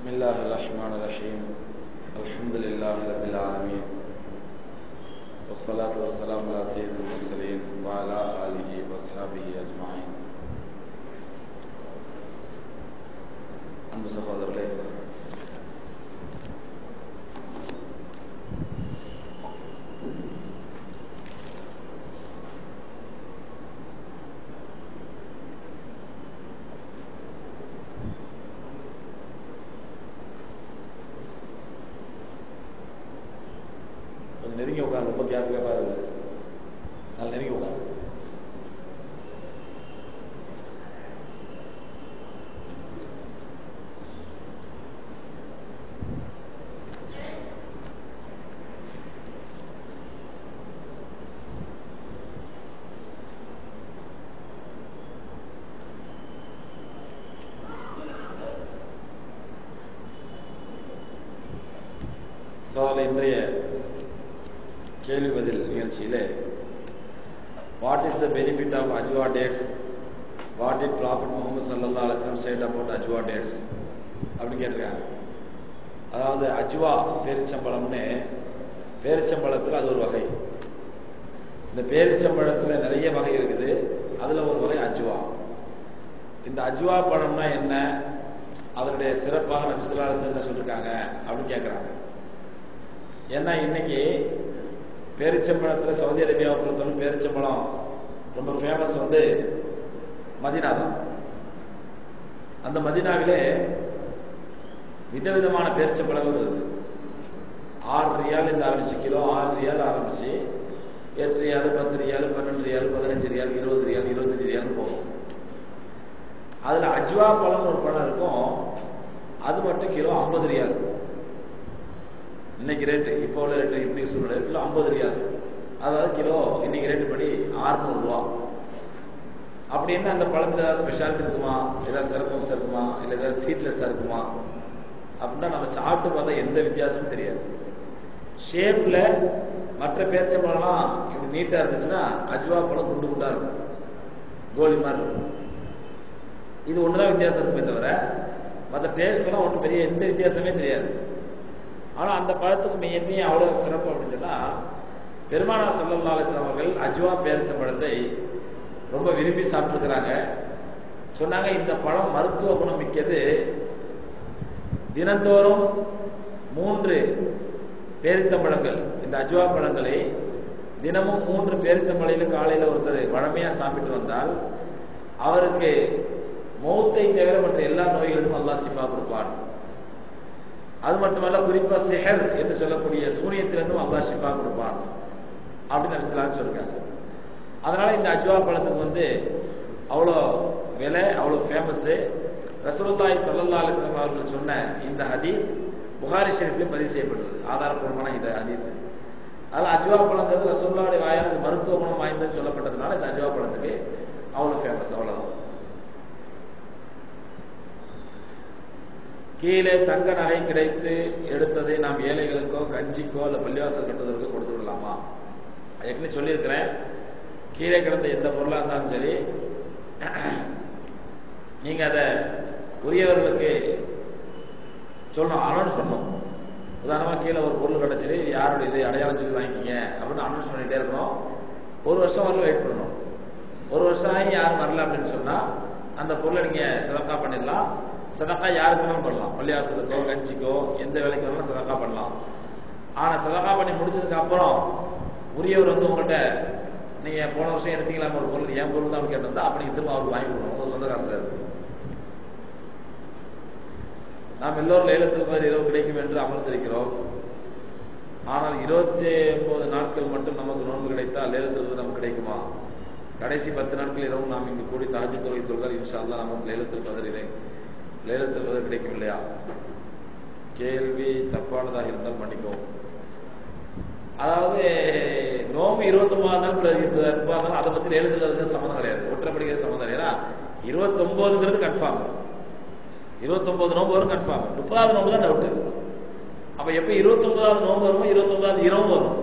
بسم الله الرحمن الرحيم الحمد لله رب العالمين والصلاة والسلام على سيد المرسلين وعلى آله وصحبه أجمعين. அன்பு சகோதரர்களே, நெருங்கி உட்காந்து ரொம்ப கேப் கேப்பா இருக்கு. நான் நெருங்கி உட்காந்து இன்றைய கேள்வி பதில் நிகழ்ச்சியிலே what is the benefit of Ajwa dates, what it prophet Muhammad ஸல்லல்லாஹு அலைஹி வஸல்லம் said about அஜ்வா டேட்ஸ் அப்படின்னு கேட்டிருக்காங்க. அதாவது அஜ்வா பேரிச்சம்பழம்னு, பேரிச்சம்பழத்தில் அது ஒரு வகை. இந்த பேரிச்சம்பழத்தில் நிறைய வகை இருக்குது, அதுல ஒரு வகை அஜ்வா. இந்த அஜ்வா பழம்னா என்ன, அதனுடைய சிறப்பாக நபி ஸல்லல்லாஹு அலைஹி வஸல்லம் என்ன சொல்லியிருக்காங்க அப்படின்னு கேட்கிறாங்க. ஏன்னா இன்னைக்கு பேரிச்சம்பழத்துல சவுதி அரேபியாவை பொறுத்தவரை பேரிச்சம்பழம் ரொம்ப ஃபேமஸ் மதீனா தான். அந்த மதீனாவிலே விதவிதமான பேரிச்சம்பழங்கள் இருக்குது. 6 ரியால் இந்த ஆரம்பிச்சு, கிலோ 6 ரியால் ஆரம்பிச்சு 8 ரியால் 10 ரியால் 12 ரியால் 15 ரியால் 20 ரியால் 25 ரியால் போகும். அதுல அஜ்வா பழம் ஒரு பழம் இருக்கும், அது மட்டும் கிலோ 50 ரியால். இன்னைக்கு ரேட்டு, இப்போ உள்ள ரேட்டு இப்படி சூழ்நிலை கிலோ 50 ரியால், அதாவது கிலோ இன்னைக்கு ரேட்டு படி 600 ரூபா. அப்படின்னு அந்த பழத்துல ஏதாவது ஸ்பெஷாலிட்டி இருக்குமா, ஏதாவது சிறப்பு இருக்குமா, இல்லை ஏதாவது சீட்லெஸ் இருக்குமா அப்படின்னா நம்ம சாப்பிட்டு பார்த்தா எந்த வித்தியாசமும் தெரியாது. ஷேப்ல மற்ற பேரிச்சம்பழம்லாம் இப்படி நீட்டா இருந்துச்சுன்னா அஜ்வா பழம் குண்டு குண்டா இருக்கும், கோலி மாதிரி இருக்கும். இது ஒண்ணுதான் வித்தியாசம் இருக்குமே தவிர மற்ற டேஸ்ட்லாம் ஒன்றும் பெரிய எந்த வித்தியாசமே தெரியாது. ஆனா அந்த பழத்துக்கு என்ன அவ்வளவு சிறப்பு அப்படின்னு சொன்னா, பெருமானார் ஸல்லல்லாஹு அலைஹி வஸல்லம் அவர்கள் அஜ்வா பேரிச்சம்பழத்தை ரொம்ப விரும்பி சாப்பிட்டுருக்கிறாங்க. சொன்னாங்க, இந்த பழம் மருத்துவ குணம் மிக்கது. தினந்தோறும் 3 பேரித்தம்பழங்கள், இந்த அஜ்வா பழங்களை தினமும் 3 பேரித்தம்பழையில காலையில ஒருத்தர் வழமையா சாப்பிட்டு வந்தால் அவருக்கு மௌத்தை தவிர மற்ற எல்லா நோய்களுக்கும் அல்லாஹ் ஷிஃபா கொடுப்பான். அது மட்டுமல்ல, குறிப்பா சிஹர் என்று சொல்லக்கூடிய சூனியத்திலிருந்தும் அல்லாஹ் ஷிஃபா கொடுப்பான் அப்படின்னு நபி ஸல்லல்லாஹு அலைஹி சொல்றாங்க. அதனால இந்த அஜ்வா பழத்துக்கு அவ்வளோ விலை, அவ்வளோ ஃபேமஸ். ரசூலுல்லாஹி ஸல்லல்லாஹு அலைஹி வஸல்லம் அவர்கள் சொன்ன இந்த ஹதீஸ் புகாரி ஷரீஃப்ல பதிவு செய்யப்பட்டது, ஆதாரப்பூர்வமான இந்த ஹதீஸ். அதனால அஜ்வா பழங்கிறது ரசூலுல்லாஹுடைய வாயால் மருத்துவ குணம் வாய்ந்ததுன்னு சொல்லப்பட்டதுனால இந்த அஜ்வா பழத்துக்கு அவ்வளோ ஃபேமஸ். அவ்வளவுதான். கீழே தங்க நகை கிடைத்து எடுத்ததை நாம் ஏழைகளுக்கோ கஞ்சிக்கோ அல்ல பள்ளிவாசல் கட்டுவதற்கோ கொடுத்து விடலாமா? ஏற்கனவே சொல்லியிருக்கிறேன், கீழே கிடந்த எந்த பொருளா இருந்தாலும் சரி நீங்க அதை உரியவர்களுக்கு சொல்லணும், அனௌன்ஸ் பண்ணணும். உதாரணமா கீழே ஒரு பொருள் கிடைச்சது, யாருடைய இது அடையாளம் சொல்லி வாங்கிக்கிங்க அப்படின்னு அனௌன்ஸ் பண்ணிட்டே இருக்கணும். 1 வருஷம் வரல வெயிட் பண்ணணும். 1 வருஷம் ஆகி யாரும் வரல அப்படின்னு சொன்னா அந்த பொருளை நீங்க சதக்கா பண்ணிடலாம். சதக்கா யாருக்குமே பண்ணலாம், பள்ளிவாசலுக்கோ கஞ்சிக்கோ எந்த வேலைக்கு வேணாலும் சதக்கா பண்ணலாம். ஆனா சதக்கா பண்ணி முடிச்சதுக்கு அப்புறம் உரியவர் உங்கள்கிட்ட நீங்க போன வருஷம் எடுத்தீங்களா ஒரு பொருள், என் பொருள் தான் கேட்டிருந்தா அப்படி திரும்ப அவருக்கு வாங்கி கொடுக்கணும், உங்க சொந்த காசுல இருக்கு. நாம் எல்லோரும் லைலத்துல் கத்ர் இரவு கிடைக்கும் என்று அமர்ந்திருக்கிறோம். ஆனால் 29 நாட்கள் மட்டும் நமக்கு நோன்பு கிடைத்தால் லைலத்துல் கத்ர் நமக்கு கிடைக்குமா? கடைசி 10 நாட்கள் இரவு நாம் இங்கு கூடி தஹஜ்ஜுத் தொழுகை தொழுதால் இன்ஷா அல்லாஹ் நமக்கு லைலத்துல் கத்ர் கிடைக்கும் இல்லையா? கேள்வி தப்பானதாக இருந்தால் மன்னிக்கவும். அதாவது நோம்பு 29 நாள் இருப்பாங்க, அதை பத்தி லைலத்துல் சம்மந்தம் கிடையாது, ஒற்றப்படுகிறது சம்மந்தம். ஏன்னா 29ங்கிறது கன்ஃபார்ம், 29 நோம்பு வரும் கன்ஃபார்ம், 30வது நோம்பு தான் டவுட். அப்ப எப்ப 29வது நோம்பு வரும், 29வது இரவு வரும்.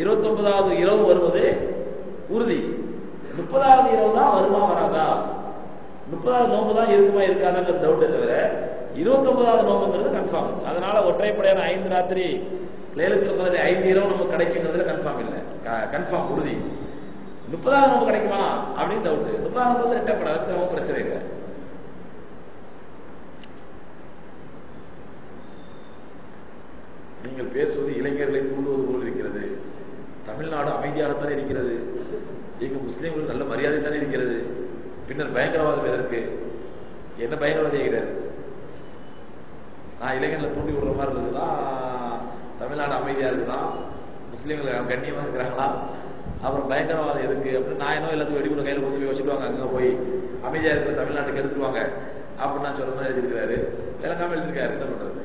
29வது இரவு வருவது உறுதி, 30வது இரவு தான் வருமா வராதா, 30வது நோம்பு தான் இருக்குமா இருக்காதாங்கிற டவுட்டே தவிர 29வது நோம்புங்கிறது கன்ஃபார்ம். அதனால ஒற்றைப்படையான 5 ராத்திரி லைலத்துல் கத்ர் 5 இரவு நமக்கு கிடைக்குங்கிறதுல கன்ஃபார்ம் இல்ல, கன்ஃபார்ம் உறுதி. 30வது நோம்பு கிடைக்குமா அப்படின்னு டவுட். 30வது நோம்பு ரெட்டப்படாது, நமக்கு பிரச்சனை இல்லை. நீங்கள் பேசுவது இளைஞர்களை தூண்டுவது போல் இருக்கிறது. தமிழ்நாடு அமைதியாகத்தானே இருக்கிறது, இங்கு முஸ்லீம்களுக்கு நல்ல மரியாதை தானே இருக்கிறது, பின்னர் பயங்கரவாதம் எதற்கு? என்ன பயங்கரவாதி ஆகிறார்? நான் இளைஞர்களை தூண்டி விடுற மாதிரி இருந்ததுதான் தமிழ்நாடு அமைதியா இருக்குதான், முஸ்லீம்கள் கண்ணியமா இருக்கிறாங்களா, அப்புறம் பயங்கரவாதம் எதுக்கு அப்படின்னு நான் என்ன எல்லாத்துக்கும் வெடிகுண்டு கையில் கொண்டு போய் வச்சுடுவாங்க, அங்க போய் அமைதியா இருக்கிற தமிழ்நாட்டுக்கு எடுத்துருவாங்க அப்படின்னு நான் சொல்ற மாதிரி எழுதியிருக்கிறாரு. விளங்காம எழுதியிருக்காரு, என்ன பண்றது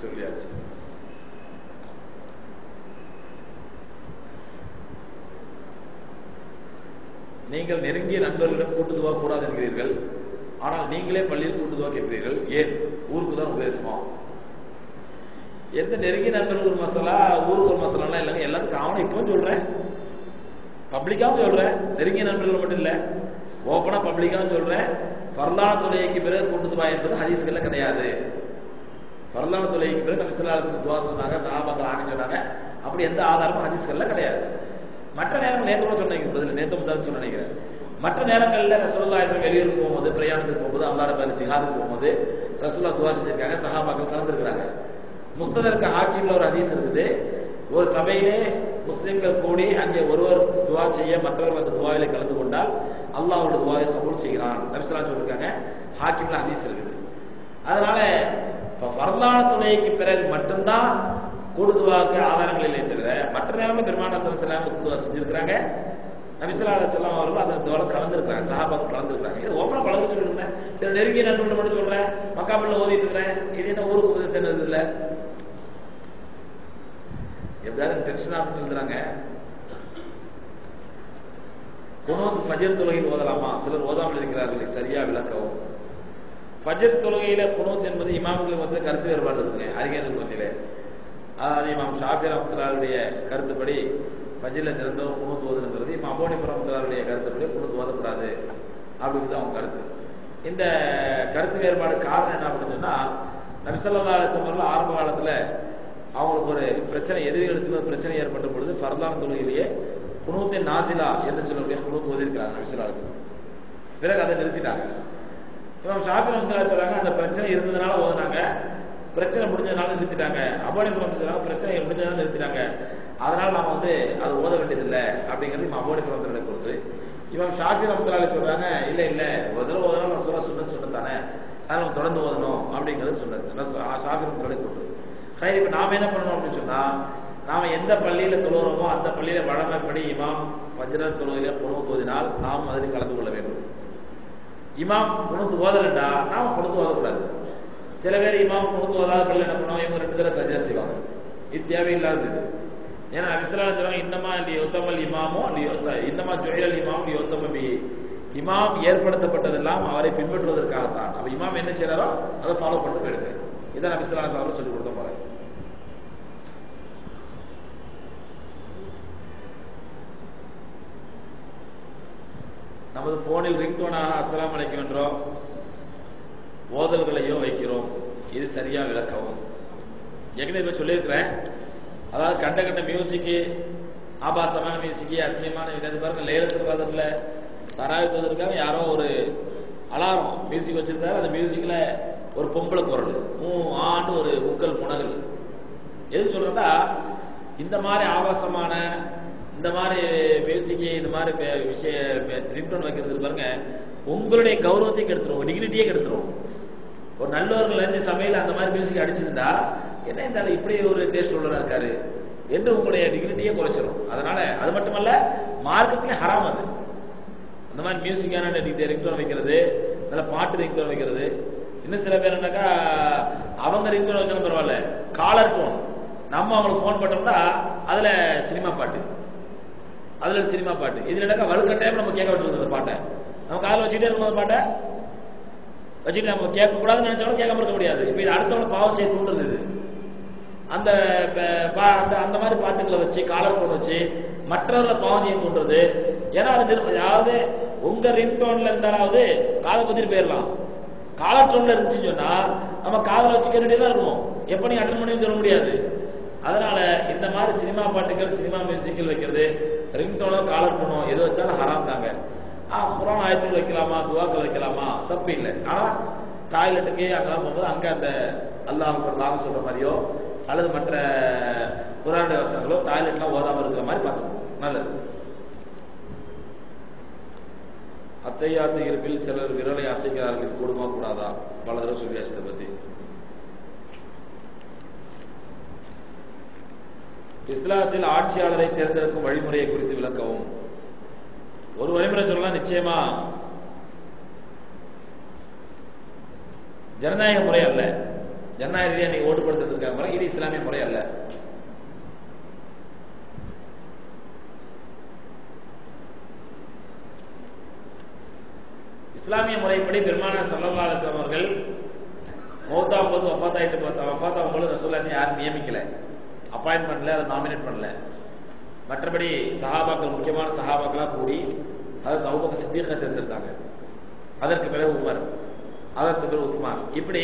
சொல்லியாச்சு. நீங்கள் நெருங்கிய நண்பர்களிடம் கூட்டுதுவா கூடாது என்கிறீர்கள், ஆனால் நீங்களே பள்ளியில் கூட்டுதுவா கேட்கிறீர்கள், ஏன்? ஊருக்கு தான் உபதேசமா? எந்த நெருங்கிய நண்பர்கள் ஒரு மசாலா, ஊருக்கு ஒரு மசாலா இல்லைங்க, எல்லாத்துக்கும் காமனா இப்பவும் சொல்றேன், பப்ளிக்காவும் சொல்றேன், நெருங்கிய நண்பர்கள் மட்டும் இல்ல, ஓப்பனா பப்ளிக்காவும் சொல்றேன். பரலான தொழுகைக்கு பிறகு கூட்டுதுவா என்பது ஹதீஸ்கள்ல கிடையாது. பரலான தொழுகைக்கு பிறகு நபி ஸல்லல்லாஹு அலைஹி வஸல்லம் துஆ சொன்னாங்க, சஹாபாக்கள் ஆமீன் சொன்னாங்க, அப்படி எந்த ஆதாரமும் ஹதீஸ்கள்ல கிடையாது. மற்ற நேரங்கள் நேற்று கூட சொன்னீங்க, பதில் நேற்று முதல் சொன்ன நினைக்கிறேன். மற்ற நேரங்கள்ல ரசூலுல்லாஹி ஸல்லல்லாஹு அலைஹி வஸல்லம் வெளியூருக்கு போகும்போது, பிரயாணத்துக்கு போகும்போது, அல்லாஹ் பேர்ல ஜிஹாதுக்கு போகும்போது ரசூலுல்லாஹ் துஆ செஞ்சிருக்காங்க, சஹாபாக்கள் கலந்துருக்காங்க. முஸ்ததர்க் ஹாக்கிம்ல ஒரு ஹதீஸ் இருக்குது, ஒரு சபையிலே முஸ்லிம்கள் கூடி அங்கே ஒருவர் துஆ செய்ய மற்றவர்கள் அந்த துஆவிலே கலந்து கொண்டால் அல்லாஹ்வோட துஆவை கபூல் செய்கிறான் நபி ஸல்லல்லாஹு அலைஹி வஸல்லம் சொல்லிருக்காங்க. ஹாக்கிம்ல ஹதீஸ் இருக்குது. அதனால ஃபர்லான தொழுகைக்கு பிறகு மட்டும்தான் கூடுதுவாக்கு ஆதாரங்கள் இல்லை தவிர மற்ற நேரமும் பெருமானார் ஸல்லல்லாஹு அலைஹி வஸல்லம் கூடுதுவா செஞ்சிருக்காங்க. நபி ஸல்லல்லாஹு அலைஹி வஸல்லம் அவர்கள் அந்த துஆல கலந்துருக்காங்க, சஹாபாக்கள் கலந்துருக்காங்க. இது ஓப்பனா பலருக்கு சொல்லிருக்கேன், இது நெருங்கிய நண்பர்கள் மட்டும் சொல்றேன், மக்காமில் ஓதிட்டு இருக்கிறேன், இது என்ன ஊருக்கு உபதேசம் என்னது இல்ல? எப்படியாவது டென்ஷன் ஆகுன்னு எழுதுறாங்க. குனூத் ஃபஜ்ர் தொழுகையில் ஓதலாமா? சிலர் ஓதாமல் இருக்கிறார்கள், சரியா விளக்கவும். ஃபஜ்ர் தொழுகையில குனூத் என்பது இமாம்களுக்கு வந்து கருத்து வேறுபாடு இருக்குங்க அறிஞர்கள் மத்தியில. அதாவது இமாம் ஷாஃபி ரஹ்மத்துல்லாஹியுடைய கருத்துப்படி ஃபஜ்ர்ல திறந்தோம் குனூத் ஓதுங்கிறது, இமாம் அபூ ஹனீஃபா ரஹ்மத்துல்லாஹியுடைய கருத்துப்படி குனூத் ஓதக்கூடாது அப்படிங்கிறது அவங்க கருத்து. இந்த கருத்து வேறுபாடு காரணம் என்ன அப்படின்னு சொன்னா, நபி ஸல்லல்லாஹு அலைஹி வஸல்லம் ஆரம்ப காலத்துல அவங்களுக்கு ஒரு பிரச்சனை, எதிரிகளுக்கு ஒரு பிரச்சனை ஏற்பட்ட பொழுது ஃபர்லான தொழுகையிலேயே குனூத்தின் நாசிலா என்று சொல்லக்கூடிய குனூத் ஓதிருக்கிறாங்க நபி ஸல்லல்லாஹு அலைஹி வஸல்லம். பிறகு அதை நிறுத்திட்டாங்க. இமாம் ஷாஃபி ரஹ்மத்துல்லாஹி சொல்றாங்க, அந்த பிரச்சனை இருந்ததுனால ஓதுனாங்க, பிரச்சனை முடிஞ்சதுனால நிறுத்திட்டாங்க. அபூ ஹனீஃபா ரஹ்மத்துல்லாஹி பிரச்சனை முடிஞ்சதுனால நிறுத்திட்டாங்க, அதனால நாம வந்து அது ஓத வேண்டியதில்லை அப்படிங்கிறது இமாம் அபூ ஹனீஃபா ரஹ்மத்துல்லாஹி கொடுத்து, இமாம் ஷாஃபி ரஹ்மத்துல்லாஹி சொல்றாங்க, இல்ல இல்ல ஒரு தடவை ஓதனால ரசூலுல்லாஹ் சுன்னத் சொன்னதானே, அதனால நம்ம தொடர்ந்து ஓதணும் அப்படிங்கிறது சொன்னது ஷாஃபி ரஹ்மத்துல்லாஹி கொடுத்து. இப்ப நாம என்ன பண்ணணும் அப்படின்னு சொன்னா, நாம எந்த பள்ளியில தொழுகிறோமோ அந்த பள்ளியில வழமைப்படி இமாம் ஃபஜ்ர் தொழுகையில குனூத் ஓதினால் நாம் அதில் கலந்து கொள்ள வேண்டும். இமாம் குனூத் ஓதலண்டா நாம குனூத் ஓதக்கூடாது. சில பேர் இமாம் குனூத் ஓதாத பள்ளியில என்ன பண்ணுவாங்க, இவங்க 2 தடவை சஜ்ஜா செய்வாங்க. இது தேவையில்லாதது. ஏன்னா நபி ஸல்லல்லாஹு அலைஹி வஸல்லம் இன்னமா லியுத்தமல் இமாமோ இன்னமா ஜுஇலல் இமாம் லியுத்தம பிஹி, இமாம் ஏற்படுத்தப்பட்டதெல்லாம் அவரை பின்பற்றுவதற்காகத்தான். அப்ப இமாம் என்ன செய்யறாரோ அதை ஃபாலோ பண்ணிட்டு போயிடுங்க. இதான் நபி ஸல்லல்லாஹு அலைஹி வஸல்லம் சொல்லி கொடுத்த முறை. நமது போனில் ரிங்டோனாக அஸ்ஸலாமு அலைக்கும் என்றோம் ஓதல்களையோ வைக்கிறோம், இது சரியா விளக்கவும். ஏற்கனவே சொல்லியிருக்கிறேன், அதாவது கண்ட கண்ட மியூசிக்கு, ஆபாசமான மியூசிக்கு, அசிங்கமான இது பாருங்க, லைலத்துல் கத்ர்ல தராவீஹ் தொழுவதற்காக யாரோ ஒரு அலாரம் மியூசிக் வச்சிருக்காரு, அந்த மியூசிக்ல ஒரு பொம்பளை குரல் ஆண்டு ஒரு முக்கல் முனகல். எது சொல்றா, இந்த மாதிரி ஆபாசமான இந்த மாதிரி மியூசிக்கு இந்த மாதிரி விஷய ட்ரிங்டோன் வைக்கிறது பாருங்க, உங்களுடைய கௌரவத்தை கெடுத்துரும், டிகினிட்டியே கெடுத்துரும். ஒரு நல்லவர்கள் நினைஞ்ச சமையல் அந்த மாதிரி மியூசிக் அடிச்சிருந்தா என்ன இந்த இப்படி ஒரு டேஸ்ட் உள்ளதா இருக்காரு என்று உங்களுடைய டிகினிட்டியே குறைச்சிடும். அதனால அது மட்டுமல்ல, மார்க்கத்திலே ஹராம் அது. அந்த மாதிரி மியூசிக்கான ரிங்டோன் வைக்கிறது, நல்ல பாட்டு ரிங்டோன் வைக்கிறது. இன்னும் சில பேர் என்னக்கா அவங்க ரிங்டோன் வச்சாலும் பரவாயில்ல, காலர் போன் நம்ம அவங்களுக்கு போன் பண்ணோம்னா அதுல சினிமா பாட்டு, அதுல சினிமா பாட்டு. இதுல என்னக்கா வலுக்கட்டாயம் நம்ம கேட்க வேண்டியது பாட்டை, நம்ம காதில் வச்சுட்டே இருக்கணும் பாட்டை வச்சுட்டு நம்ம கேட்க கூடாதுன்னு நினைச்சாலும் கேட்காம இருக்க முடியாது. இப்ப இது அடுத்தவங்க பாவம் செய்ய தூண்டுறது இது. அந்த அந்த மாதிரி பாட்டுகளை வச்சு காலர் போன் வச்சு மற்றவர்களை பாவம் செய்ய தூண்டுறது. ஏன்னா அது அதாவது உங்க ரிங்டோன்ல இருந்தாலாவது காதை குத்திட்டு போயிடலாம். காலர் டோன்ல இருந்துச்சுன்னு சொன்னா நம்ம காதல வச்சுக்க வேண்டியதான் இருக்கும். எப்ப நீ அட்டன் பண்ணி சொல்ல முடியாது. அதனால இந்த மாதிரி சினிமா பாட்டுகள், சினிமா மியூசிக்கல் வைக்கிறது, ரிங்டோனோ காலர் டோனோ எது வச்சாலும் ஹராம் தாங்க. குர்ஆன் ஆயத்துகள் வைக்கலாமா, துவாக்கள் வைக்கலாமா, தப்பு இல்லை. ஆனா டாய்லெட்டுக்கு அங்கெல்லாம் போகும்போது அங்க அந்த அல்லாஹ் அக்பர் சொல்ற மாதிரியோ அல்லது மற்ற குர்ஆனுடைய வசனங்களோ டாய்லெட்லாம் ஓதாம இருக்கிற மாதிரி பார்த்துக்கணும், நல்லது. அத்தையாத்து இருப்பில் சிலர் விரலை அசைக்கிறார்கள், கூடுமா கூடாதா? பல தடவை சொல்லியாச்சு இதை பத்தி. இஸ்லாத்தில் ஆட்சியாளரை தேர்ந்தெடுக்கும் வழிமுறையை குறித்து விளக்கவும். ஒரு வழிமுறை சொல்லலாம், நிச்சயமா ஜனநாயக முறை அல்ல. ஜனநாயக ரீதியா நீங்க ஓட்டு படுத்துறதுக்காக முறை இது இஸ்லாமிய முறை அல்ல. இஸ்லாமிய முறைப்படி பெருமானார் ஸல்லல்லாஹு அலைஹி வஸல்லம் அவர்கள் மௌத்தாகும் போது வஃபாத்தாகும் போது ரசூலுல்லாஹி யாரும் நியமிக்கல, அப்பாயின்ட் பண்ணல, அதை நாமினேட் பண்ணல. மற்றபடி சஹாபாக்கள், முக்கியமான சஹாபாக்களா கூடி அதாவது அபூபக்கர் சித்தீக்கை தேர்ந்தெடுத்தாங்க. அதற்கு பிறகு உமர், அதற்கு பிறகு உஸ்மான். இப்படி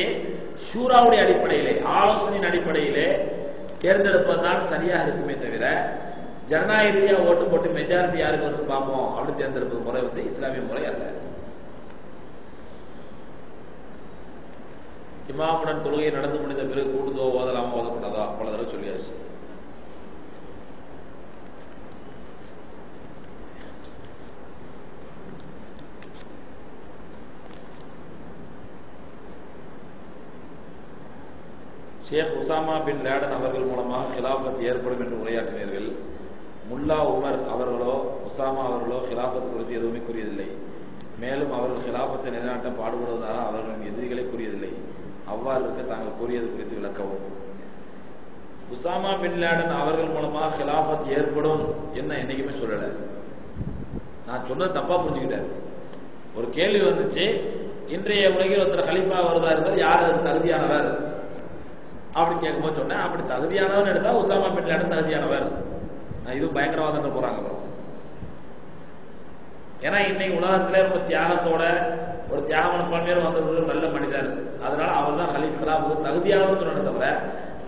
ஷூராவுடைய அடிப்படையிலே, ஆலோசனையின் அடிப்படையிலே தேர்ந்தெடுப்பதுதான் சரியாக இருக்குமே தவிர ஜனநாயக ரீதியா ஓட்டு போட்டு மெஜாரிட்டி யாருக்கு வந்து பார்ப்போம் அப்படின்னு தேர்ந்தெடுப்பது முறை வந்து இஸ்லாமிய முறை அல்ல. இமாமுடன் தொழுகை நடந்து முடிந்த பிறகு கூடுதோ ஓதலாமா ஓதக்கூடாதா? பல தடவை சொல்லியாச்சு. ஷேக் உசாமா பின் லேடன் அவர்கள் மூலமாக ஹிலாஃபத் ஏற்படும் என்று உரையாற்றினீர்கள். முல்லா உமர் அவர்களோ உசாமா அவர்களோ ஹிலாஃபத் குறித்து எதுவுமே கூறியதில்லை. மேலும் அவர்கள் ஹிலாஃபத்தை நிலைநாட்ட பாடுபடுவதாக அவர்களின் எதிரிகளை கூறியதில்லை. அவ்வாறு இருக்க தாங்கள் கூறியது குறித்து விளக்கவும். உசாமா பின் லேடன் அவர்கள் மூலமாக ஹிலாஃபத் ஏற்படும் என்ன என்னைக்குமே சொல்லல. நான் சொன்னது தப்பா புரிஞ்சுக்கிட்டேன். ஒரு கேள்வி வந்துச்சு, இன்றைய உலகில் ஒருத்தர் கலீஃபா வருவதா இருந்தால் யார் அதற்கு தகுதியானவர் அப்படி கேட்கும்போது சொன்னேன், அப்படி தகுதியானவர் எடுத்தா உசாமா பின் லேடன் தகுதியானவர். இது பயங்கரவாதம் போறாங்க. ஏன்னா இன்னைக்கு உலகத்திலே ரொம்ப தியாகத்தோட ஒரு தியாக மனப்பான்மையோடு வந்தது நல்ல மனிதர். அதனால அவர் தான் ஹிலாஃபத் தகுதியானவர் சொன்னதை தவிர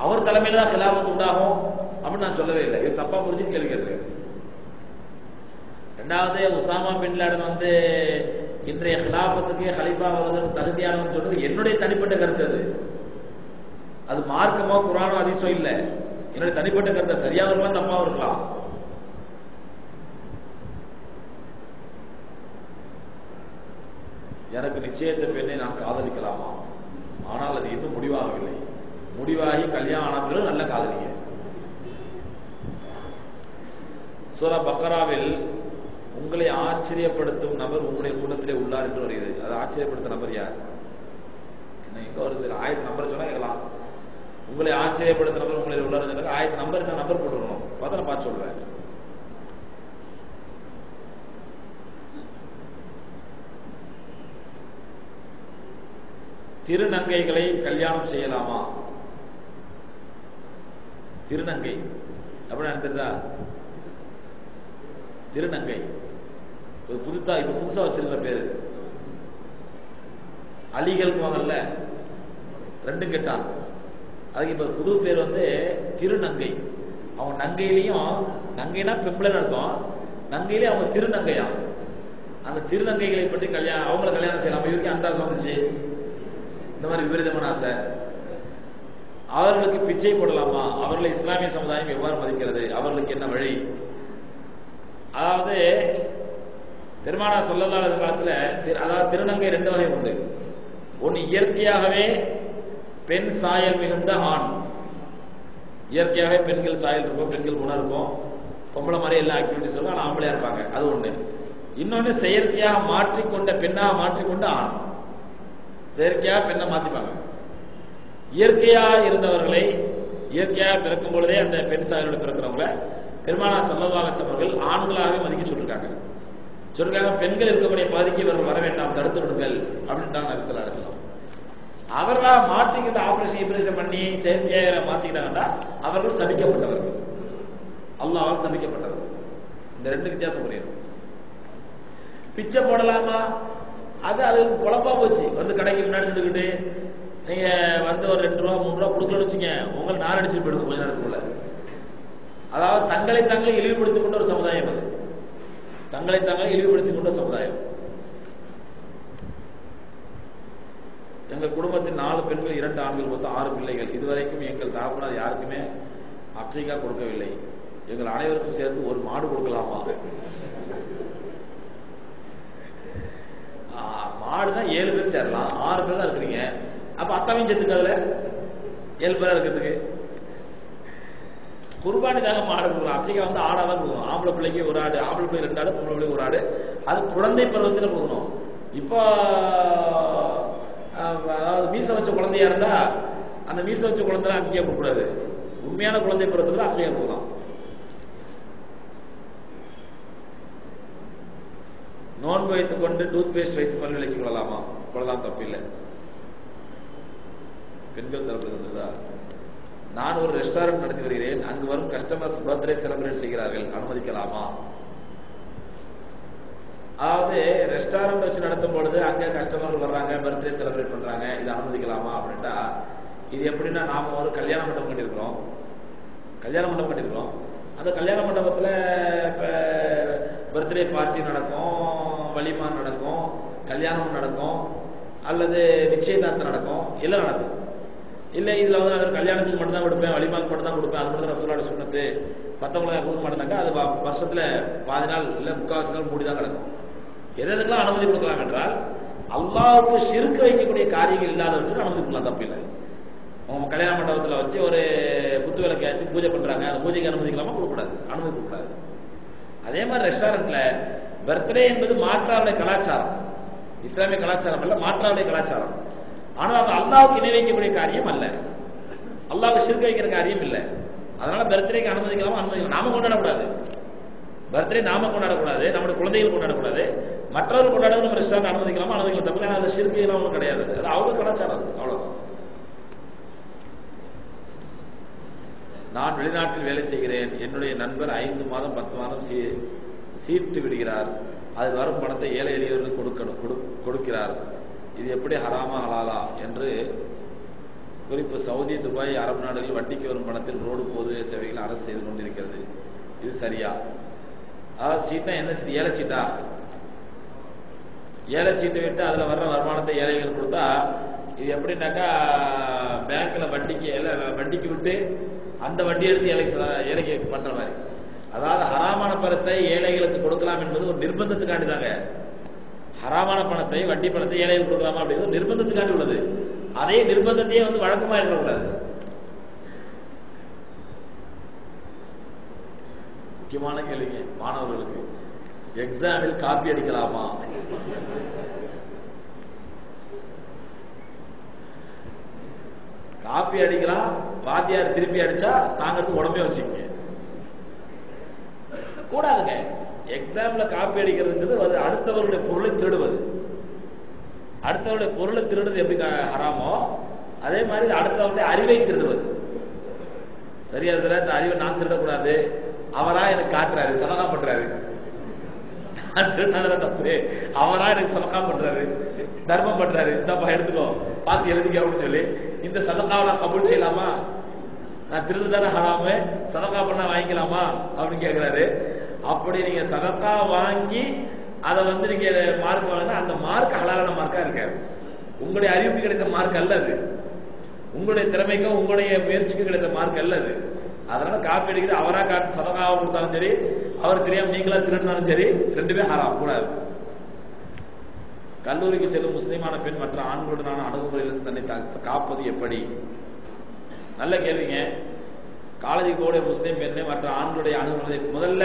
அவர் தலைமையில தான் ஹிலாஃபத் உண்டாகும் அப்படின்னு நான் சொல்லவே இல்லை. இது தப்பா புரிஞ்சு கேள்வி கேட்கிறேன். ரெண்டாவது, உசாமா பின் லேடன் வந்து இன்றைய ஹிலாஃபத்துக்கு ஹலீஃபா வருவதற்கு தகுதியானவர் சொன்னது என்னுடைய தனிப்பட்ட கருத்து. அது மார்க்கமோ குர்ஆனோ ஹதீஸோ இல்ல, என்னுடைய தனிப்பட்ட கருத்தை. சரியாக இருக்கலாம், தப்பா இருக்கலாம். எனக்கு நிச்சயத்த பெண்ணை நான் காதலிக்கலாமா? ஆனால் அது இன்னும் முடிவாகவில்லை. முடிவாகி கல்யாணம் ஆன பிறகு நல்ல காதலிங்க. சூரா பக்கராவில் உங்களை ஆச்சரியப்படுத்தும் நபர் உங்களுடைய கூட்டத்திலே உள்ளார் என்று வருகிறது. அது ஆச்சரியப்படுத்த நபர் யார்? எங்க வருது? ஆயத்து நம்பர் சொன்னா கேட்கலாம். உங்களை ஆச்சரியப்படுத்த நபர் உங்களை உள்ளார், ஆயத்து நம்பர் என்ன நம்பர் போட்டுக்கணும், பார்த்தா நான் பார்த்து சொல்றேன். திருநங்கைகளை கல்யாணம் செய்யலாமா? திருநங்கை அப்படின்னு தெரியுதா? திருநங்கை இப்ப புதுசா வச்சிருக்கிற பேரு. அலிகள் போங்கல்ல, ரெண்டும் கேட்டான். அதுக்கு இப்ப புது பேர் வந்து திருநங்கை. அவங்க நங்கையிலையும், நங்கைனா பெம்பளை அர்த்தம், நங்கையிலே அவங்க திருநங்கையா. அந்த திருநங்கைகளை பற்றி கல்யாணம், அவங்கள கல்யாணம் செய்யலாம். இவருக்கு அந்தாசம் வந்துச்சு, இந்த மாதிரி விபரீதமான ஆசை. அவர்களுக்கு பிச்சை போடலாமா? அவர்களை இஸ்லாமிய சமுதாயம் எவ்வாறு மதிக்கிறது? அவர்களுக்கு என்ன வழி? அதாவது பெருமானார் ஸல்லல்லாஹு அலைஹி காலத்துல அதாவது திருநங்கை ரெண்டு வகை உண்டு. ஒன்னு இயற்கையாகவே பெண் சாயல் மிகுந்த ஆண், இயற்கையாகவே பெண்கள் சாயல் இருக்கும், பெண்கள் குணம் இருக்கும், பொம்பளை மாதிரி எல்லா ஆக்டிவிட்டிஸ் இருக்கும், ஆனா ஆம்பளையா இருப்பாங்க. அது ஒண்ணு. இன்னொன்னு செயற்கையாக மாற்றிக்கொண்ட பெண்ணாக மாற்றிக்கொண்ட ஆண். செயற்கையாக பெண்ணை மாத்திப்பாங்க. இயற்கையாக இருந்தவர்களை, இயற்கையாக பிறக்கும் பொழுதே அந்த பெண் சாயலோட பிறக்கிறவங்களை பெருமானார் ஸல்லல்லாஹு அலைஹி வஸல்லம் அவர்கள் ஆண்களாகவே மதிக்க சொல்லிருக்காங்க. பெண்கள் இருக்கக்கூடிய பாதிக்கு இவர்கள் வர வேண்டாம், தடுத்து விடுங்கள் அப்படின்ட்டாங்க நபி ஸல்லல்லாஹு அலைஹி வஸல்லம். அவர்களா மாற்றிக்கிட்ட ஆபரேஷன் பண்ணி செயற்கையாக மாத்திக்கிட்டாங்கன்னா அவர்கள் சபிக்கப்பட்டவர்கள், அல்லாஹ்வால் சபிக்கப்பட்டவர்கள். இந்த ரெண்டு வித்தியாசம் புரியும். பிச்சை போடலாமா? அது குழப்பா போச்சு. வந்து கடைக்கு முன்னாடி நின்றுக்கிட்டு நீங்க வந்து ஒரு 2 ரூபா 3 ரூபா கொடுக்கலன்னு வச்சுங்க, உங்களை நான் அடிச்சு போயிடுங்க கொஞ்ச நேரத்துக்குள்ள. அதாவது தங்களை தாங்களே இழிவுபடுத்திக் கொண்ட ஒரு சமுதாயம் அது. தங்களை தாங்களே இழிவுபடுத்திக் கொண்ட சமுதாயம். எங்கள் குடும்பத்தில் 4 பெண்கள் 2 ஆண்கள் மொத்தம் 6 பிள்ளைகள். இதுவரைக்கும் எங்கள் தகப்பனார் யாருக்குமே அக்ரிகா கொடுக்கவில்லை. எங்கள் அனைவருக்கும் சேர்த்து ஒரு மாடு கொடுக்கலாமா? மாடுனா 7 பேர் சேரலாம், 6 பேர் தான் இருக்கிறீங்க. அப்ப அத்தாவையும் சேர்த்துக்காதுல 7 பேரா இருக்கிறதுக்கு குர்பானி தாங்க மாடு கொடுக்கலாம். அக்ரிகா வந்து ஆடாதான் கொடுக்கணும். ஆம்பளை பிள்ளைக்கு ஒரு ஆடு, ஆம்பளை பிள்ளை 2 ஆடு, பொம்பளை பிள்ளைக்கு ஒரு ஆடு. அது குழந்தை பருவத்தில் கொடுக்கணும். இப்போ அதாவது மீச வச்ச குழந்தையா இருந்தா அந்த மீச வச்ச குழந்தை அங்கேயே கொடுக்கூடாது. உண்மையான குழந்தை பருவத்துல அங்கேயே கொடுக்கலாம். நோன்பு வைத்துக் கொண்டு டூத் பேஸ்ட் வைத்து பல் விளக்கிக் கொள்ளலாமா? கொள்ளலாம், தப்பில்லை. பெண்கள் தரப்பு இருந்ததா? நான் ஒரு ரெஸ்டாரண்ட் நடத்தி வருகிறேன். அங்கு வரும் கஸ்டமர்ஸ் பர்த்டே செலிப்ரேட் செய்கிறார்கள், அனுமதிக்கலாமா? அதாவது ரெஸ்டாரண்ட் வச்சு நடத்தும் பொழுது அங்க கஸ்டமர்கள் வர்றாங்க, பர்த்டே செலிப்ரேட் பண்றாங்க, இது அனுமதிக்கலாமா அப்படின்ட்டா, இது எப்படின்னா நாம ஒரு கல்யாண மண்டபம் கட்டியிருக்கிறோம். அந்த கல்யாண மண்டபத்துல பர்த்டே பார்ட்டி நடக்கும், வலிமா நடக்கும், கல்யாணம் நடக்கும், அல்லது நிச்சயதார்த்தம் நடக்கும், எல்லாம் நடக்கும். இல்ல இதுல வந்து கல்யாணத்துக்கு மட்டும் தான் கொடுப்பேன், வலிமாக்கு மட்டும் தான் கொடுப்பேன், அது மட்டும் தான் ரசூலோட சுன்னத்து, மற்றவங்களை கொடுக்க மாட்டாங்க, அது வருஷத்துல பாதி நாள் இல்ல 3/4 நாள் மூடிதான் கிடக்கும். எதற்கெல்லாம் அனுமதி கொடுக்கலாம் என்றால், அல்லாஹ்வுக்கு ஷிர்க் வைக்கக்கூடிய காரியங்கள் இல்லாதவற்றுக்கு அனுமதி கொடுக்கலாம், தப்பில்லை. அவங்க கல்யாண மண்டபத்துல வச்சு ஒரு குத்து விளக்காச்சு பூஜை பண்றாங்க, அந்த பூஜைக்கு அனுமதிக்கலாமா? கொடுக்கூடாது, அனுமதி கொடுக்கூடாது. அதே மாதிரி ரெஸ்டாரண்ட்ல பர்த்டே என்பது மாற்றாவுடைய கலாச்சாரம், இஸ்லாமிய கலாச்சாரம் அல்ல, மாற்றாவுடைய கலாச்சாரம். ஆனால் அது அல்லாஹ்வுக்கு இணை வைக்கக்கூடிய காரியம் அல்ல, அல்லாஹ்வுக்கு ஷிர்க் வைக்கிற காரியம் இல்லை. அதனால பர்த்டேக்கு அனுமதிக்கலாமா? அனுமதிக்கலாம். நாம கொண்டாடக்கூடாது, பர்த்டே நாம கொண்டாடக்கூடாது, நம்முடைய குழந்தைகள் கொண்டாடக்கூடாது, மற்றவர்கள் கொண்டாட நம்ம ரெஸ்டாரண்ட் அனுமதிக்கலாமா? அனுமதிக்கலாம், தப்பு. அது ஷிர்க் ஒன்றும் கிடையாது, அது அவங்க கலாச்சாரம், அது அவ்வளவுதான். நான் வெளிநாட்டில் வேலை செய்கிறேன். என்னுடைய நண்பர் 5 மாதம் 10 மாதம் சீட்டு விடுகிறார். அது வரும் பணத்தை ஏழை எளியவர்களுக்கு கொடுக்கிறார். இது எப்படி ஹராமா ஹலாலா என்று குறிப்பு. சவுதி, துபாய், அரபு நாடுகளில் வட்டிக்கு வரும் பணத்தில் ரோடு பொது சேவைகள் அரசு செய்து கொண்டிருக்கிறது. இது சரியா? அதாவது சீட்னா என்ன சீட்? ஏழை சீட்டா? ஏழை சீட்டு விட்டு அதுல வர்ற வருமானத்தை ஏழைகள் கொடுத்தா இது எப்படின்னாக்கா, பேங்க்ல வட்டிக்கு விட்டு அந்த வட்டி எடுத்து ஏழைக்கு பண்ற மாதிரி. அதாவது ஹராமான பணத்தை ஏழைகளுக்கு கொடுக்கலாம் என்பது ஒரு நிர்பந்தத்துக்காண்டி தாங்க. ஹராமான பணத்தை, வட்டி பணத்தை ஏழைகள் கொடுக்கலாமா அப்படிங்கிறது நிர்பந்தத்துக்காண்டி உள்ளது. அதே நிர்பந்தத்தையே வந்து வழக்கமா இருக்கக்கூடாது. முக்கியமான கேள்விங்க மாணவர்களுக்கு. எக்ஸாமில் காப்பி அடிக்கலாமா? காப்பி அடிக்கலாம், வாத்தியார் திருப்பி அடிச்சா தாங்கிறதுக்கு உடம்பே வச்சுக்கீங்க கூடாதுங்க. எக்ஸாம்ல காப்பி அடிக்கிறதுங்கிறது அது அடுத்தவருடைய பொருளை திருடுவது. அடுத்தவருடைய பொருளை திருடுறது எப்படி ஹராமோ, அதே மாதிரி அடுத்தவருடைய அறிவை திருடுவது. சரியா சார்? இந்த அறிவை நான் திருடக்கூடாது, அவரா எனக்கு காட்டுறாரு, சதகா பண்றாரு, தப்பு. அவரா எனக்கு சதகா பண்றாரு, தர்மம் பண்றாரு, இந்தப்பா எடுத்துக்கோ, பார்த்து எழுதிக்க அப்படின்னு சொல்லி இந்த சதகாவை நான் கபூல் செய்யலாமா? நான் திருடு தானே ஹராமு, சதகா பண்ணா வாங்கிக்கலாமா அப்படின்னு கேட்கிறாரு. அப்படி நீங்க சதகா வாங்கி அதை வந்து நீங்க மார்க் வாங்கினா அந்த மார்க் ஹலாலான மார்க்கா இருக்காது. உங்களுடைய அறிவுக்கு கிடைத்த மார்க் அல்ல அது, உங்களுடைய திறமைக்கும் உங்களுடைய முயற்சிக்கு கிடைத்த மார்க் அல்ல அது. அதனால காப்பி அடிக்கிறது அவரா காட்டு சதகாவை கொடுத்தாலும் சரி, அவர் தெரியாம நீங்களா திருடினாலும் சரி, ரெண்டுமே ஹராம், கூடாது. கல்லூரிக்கு செல்லும் முஸ்லிமான பெண் மற்ற ஆண்களுடனான அணுகுமுறையிலிருந்து தன்னை காப்பது எப்படி? நல்ல கேள்விங்க. காலேஜுக்கு போட முஸ்லீம் பெண்ணு மற்ற ஆண்களுடைய அணுகுமுறை முதல்ல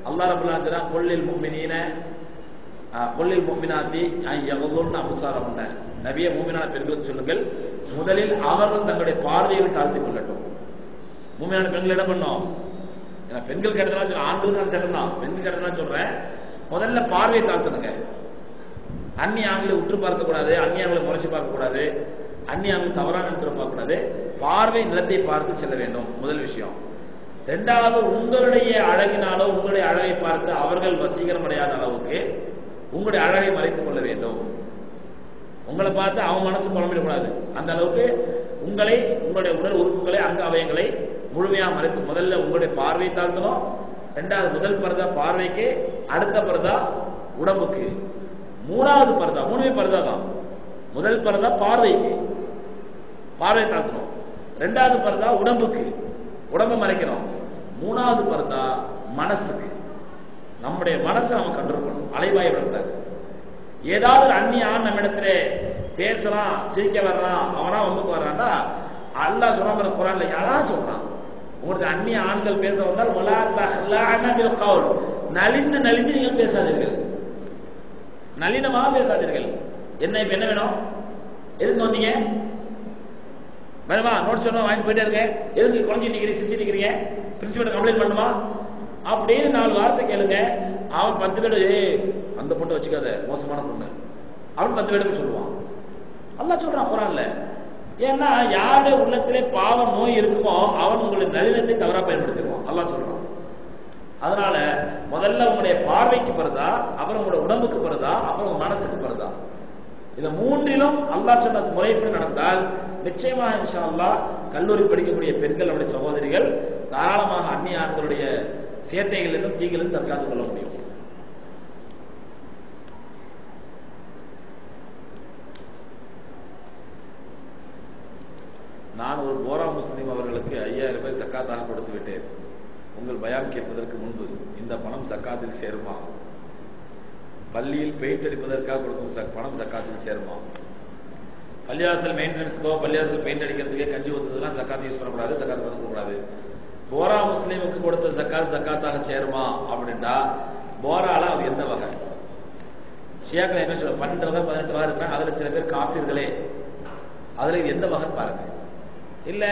அல்லாஹ் ரப்பல் ஆலமீன் கொல்லில் முஃமினாத்தி யகுதுன் அப்சாரஹுன்ன, நபியே மூமினான பெண்களுக்கு சொல்லுங்கள், முதலில் அவர்கள் தங்களுடைய பார்வையை தாழ்த்திக் கொள்ளட்டும். மூமினான பெண்கள் என்ன பண்ணோம்? பெண்கள் கேட்டதா ஆண்கள் தான் சட்டம் தான், பெண்கள் கேட்டதா சொல்றேன். முதல்ல பார்வையை தாழ்த்தணுங்க. அந்நிய ஆண்களை உற்று பார்க்க கூடாது, அந்நிய ஆண்களை முறைச்சு பார்க்க கூடாது, அந்நிய ஆண்கள் தவறான பார்க்க கூடாது. பார்வை நிலத்தை பார்த்து செல்ல வேண்டும், முதல் விஷயம். இரண்டாவது, உங்களுடைய அழகினாலோ உங்களுடைய அழகை பார்த்து அவர்கள் வசீகரம் அடையாத அளவுக்கு உங்களுடைய அழகை மறைத்துக் கொள்ள வேண்டும். உங்களை பார்த்து அவன் மனசு குழம்பிடக்கூடாது. அந்த அளவுக்கு உங்களை, உங்களுடைய உடல் உறுப்புகளை, அங்க அவயங்களை முழுமையா மறைத்து, முதல்ல உங்களுடைய பார்வை தாழ்த்தணும். இரண்டாவது முதல் பர்தா பார்வைக்கு, அடுத்த பர்தா உடம்புக்கு, மூணாவது பர்தா, மூணுமே பர்தா தான். முதல் பர்தா பார்வைக்கு, பார்வை தாழ்த்தணும். இரண்டாவது பர்தா உடம்புக்கு, உடம்பை மறைக்கணும். மூணாவது பர்தா மனசுக்கு, நம்முடைய மனசை நம்ம கண்ட்ரோல் பண்ணணும். அலைவாய் விடக்கூடாது. ஏதாவது ஒரு அந்நிய ஆண் நம்ம இடத்துல பேசலாம், சிரிக்க வர்றான், அவனா வந்து வர்றான்டா, அல்லாஹ் சொல்றான் குர்ஆன்ல, யாராவது சொல்றான் உங்களுக்கு அந்நிய ஆண்கள் பேச வந்தால் வலா தஹ்லான பில் கவுல், நலிந்து நலிந்து நீங்கள் பேசாதீர்கள், நளினமாக பேசாதீர்கள். என்ன இப்ப என்ன வேணும்? எதுக்கு வந்தீங்க? வேணுமா? நோட்ஸ் வேணும், வாங்கிட்டு போயிட்டே இருக்க. எதுக்கு குழந்தை நிக்கிறீங்க, சிரிச்சு நிக்கிறீங்க? பிரின்சிபல் கம்ப்ளைண்ட் பண்ணுமா அப்படின்னு 4 வார்த்தை கேளுங்க. அவன் 10 பேர் அந்த பொண்ணை வச்சுக்காத, மோசமான பொண்ணு, அவன் 10 பேருக்கு சொல்லுவான். அல்லாஹ் சொல்றான் குர்ஆன்ல. ஏன்னா யாருடைய உள்ளத்திலே பாவ நோய் இருக்குமோ அவன் உங்களுடைய நளினத்தை தவறா பயன்படுத்திடுவான். அல்லாஹ் சொல்றான். அதனால முதல்ல உங்களுடைய பார்வைக்கு பர்தா, அப்புறம் உங்களுடைய உடம்புக்கு பர்தா, அப்புறம் உங்க மனசுக்கு பர்தா. இந்த மூன்றிலும் அல்லாஹ் சொன்ன முறைப்படி நடந்தால் நிச்சயமா இன்ஷா அல்லாஹ் கல்லூரி படிக்கக்கூடிய பெண்கள், நம்முடைய சகோதரிகள் தாராளமாக அந்நிய ஆண்களுடைய சேட்டைகளிலிருந்தும் தீங்கிலிருந்து தற்காத்துக் கொள்ள முடியும். நான் ஒரு போரா முஸ்லீம் அவர்களுக்கு 5000 ரூபாய் சக்காத்தாக கொடுத்து விட்டேன். உங்கள் பயான் கேட்பதற்கு முன்பு இந்த பணம் சக்காத்தில் சேருமா? பள்ளியில் பெயிண்ட் அடிப்பதற்காக கொடுக்கும் பணம் சக்காத்தில் சேருமா? பள்ளிவாசல் மெயின்டெனன்ஸ்க்கோ, பள்ளிவாசல் பெயிண்ட் அடிக்கிறதுக்கே கஞ்சி ஊத்துறதுலாம் சக்காத்து யூஸ் பண்ணக்கூடாது, சக்காத்து பண்ணக்கூடாது. போரா முஸ்லீமுக்கு கொடுத்த சக்காத் சக்காத்தாக சேருமா அப்படின்னா, போரால அவர் எந்த வகை? ஷியாக்கள் என்ன சொல்ல, 12 வகை 18 வகை இருக்கிறாங்க. அதுல சில பேர் காஃபிர்களே. அதுல எந்த வகைன்னு பாருங்க. இல்ல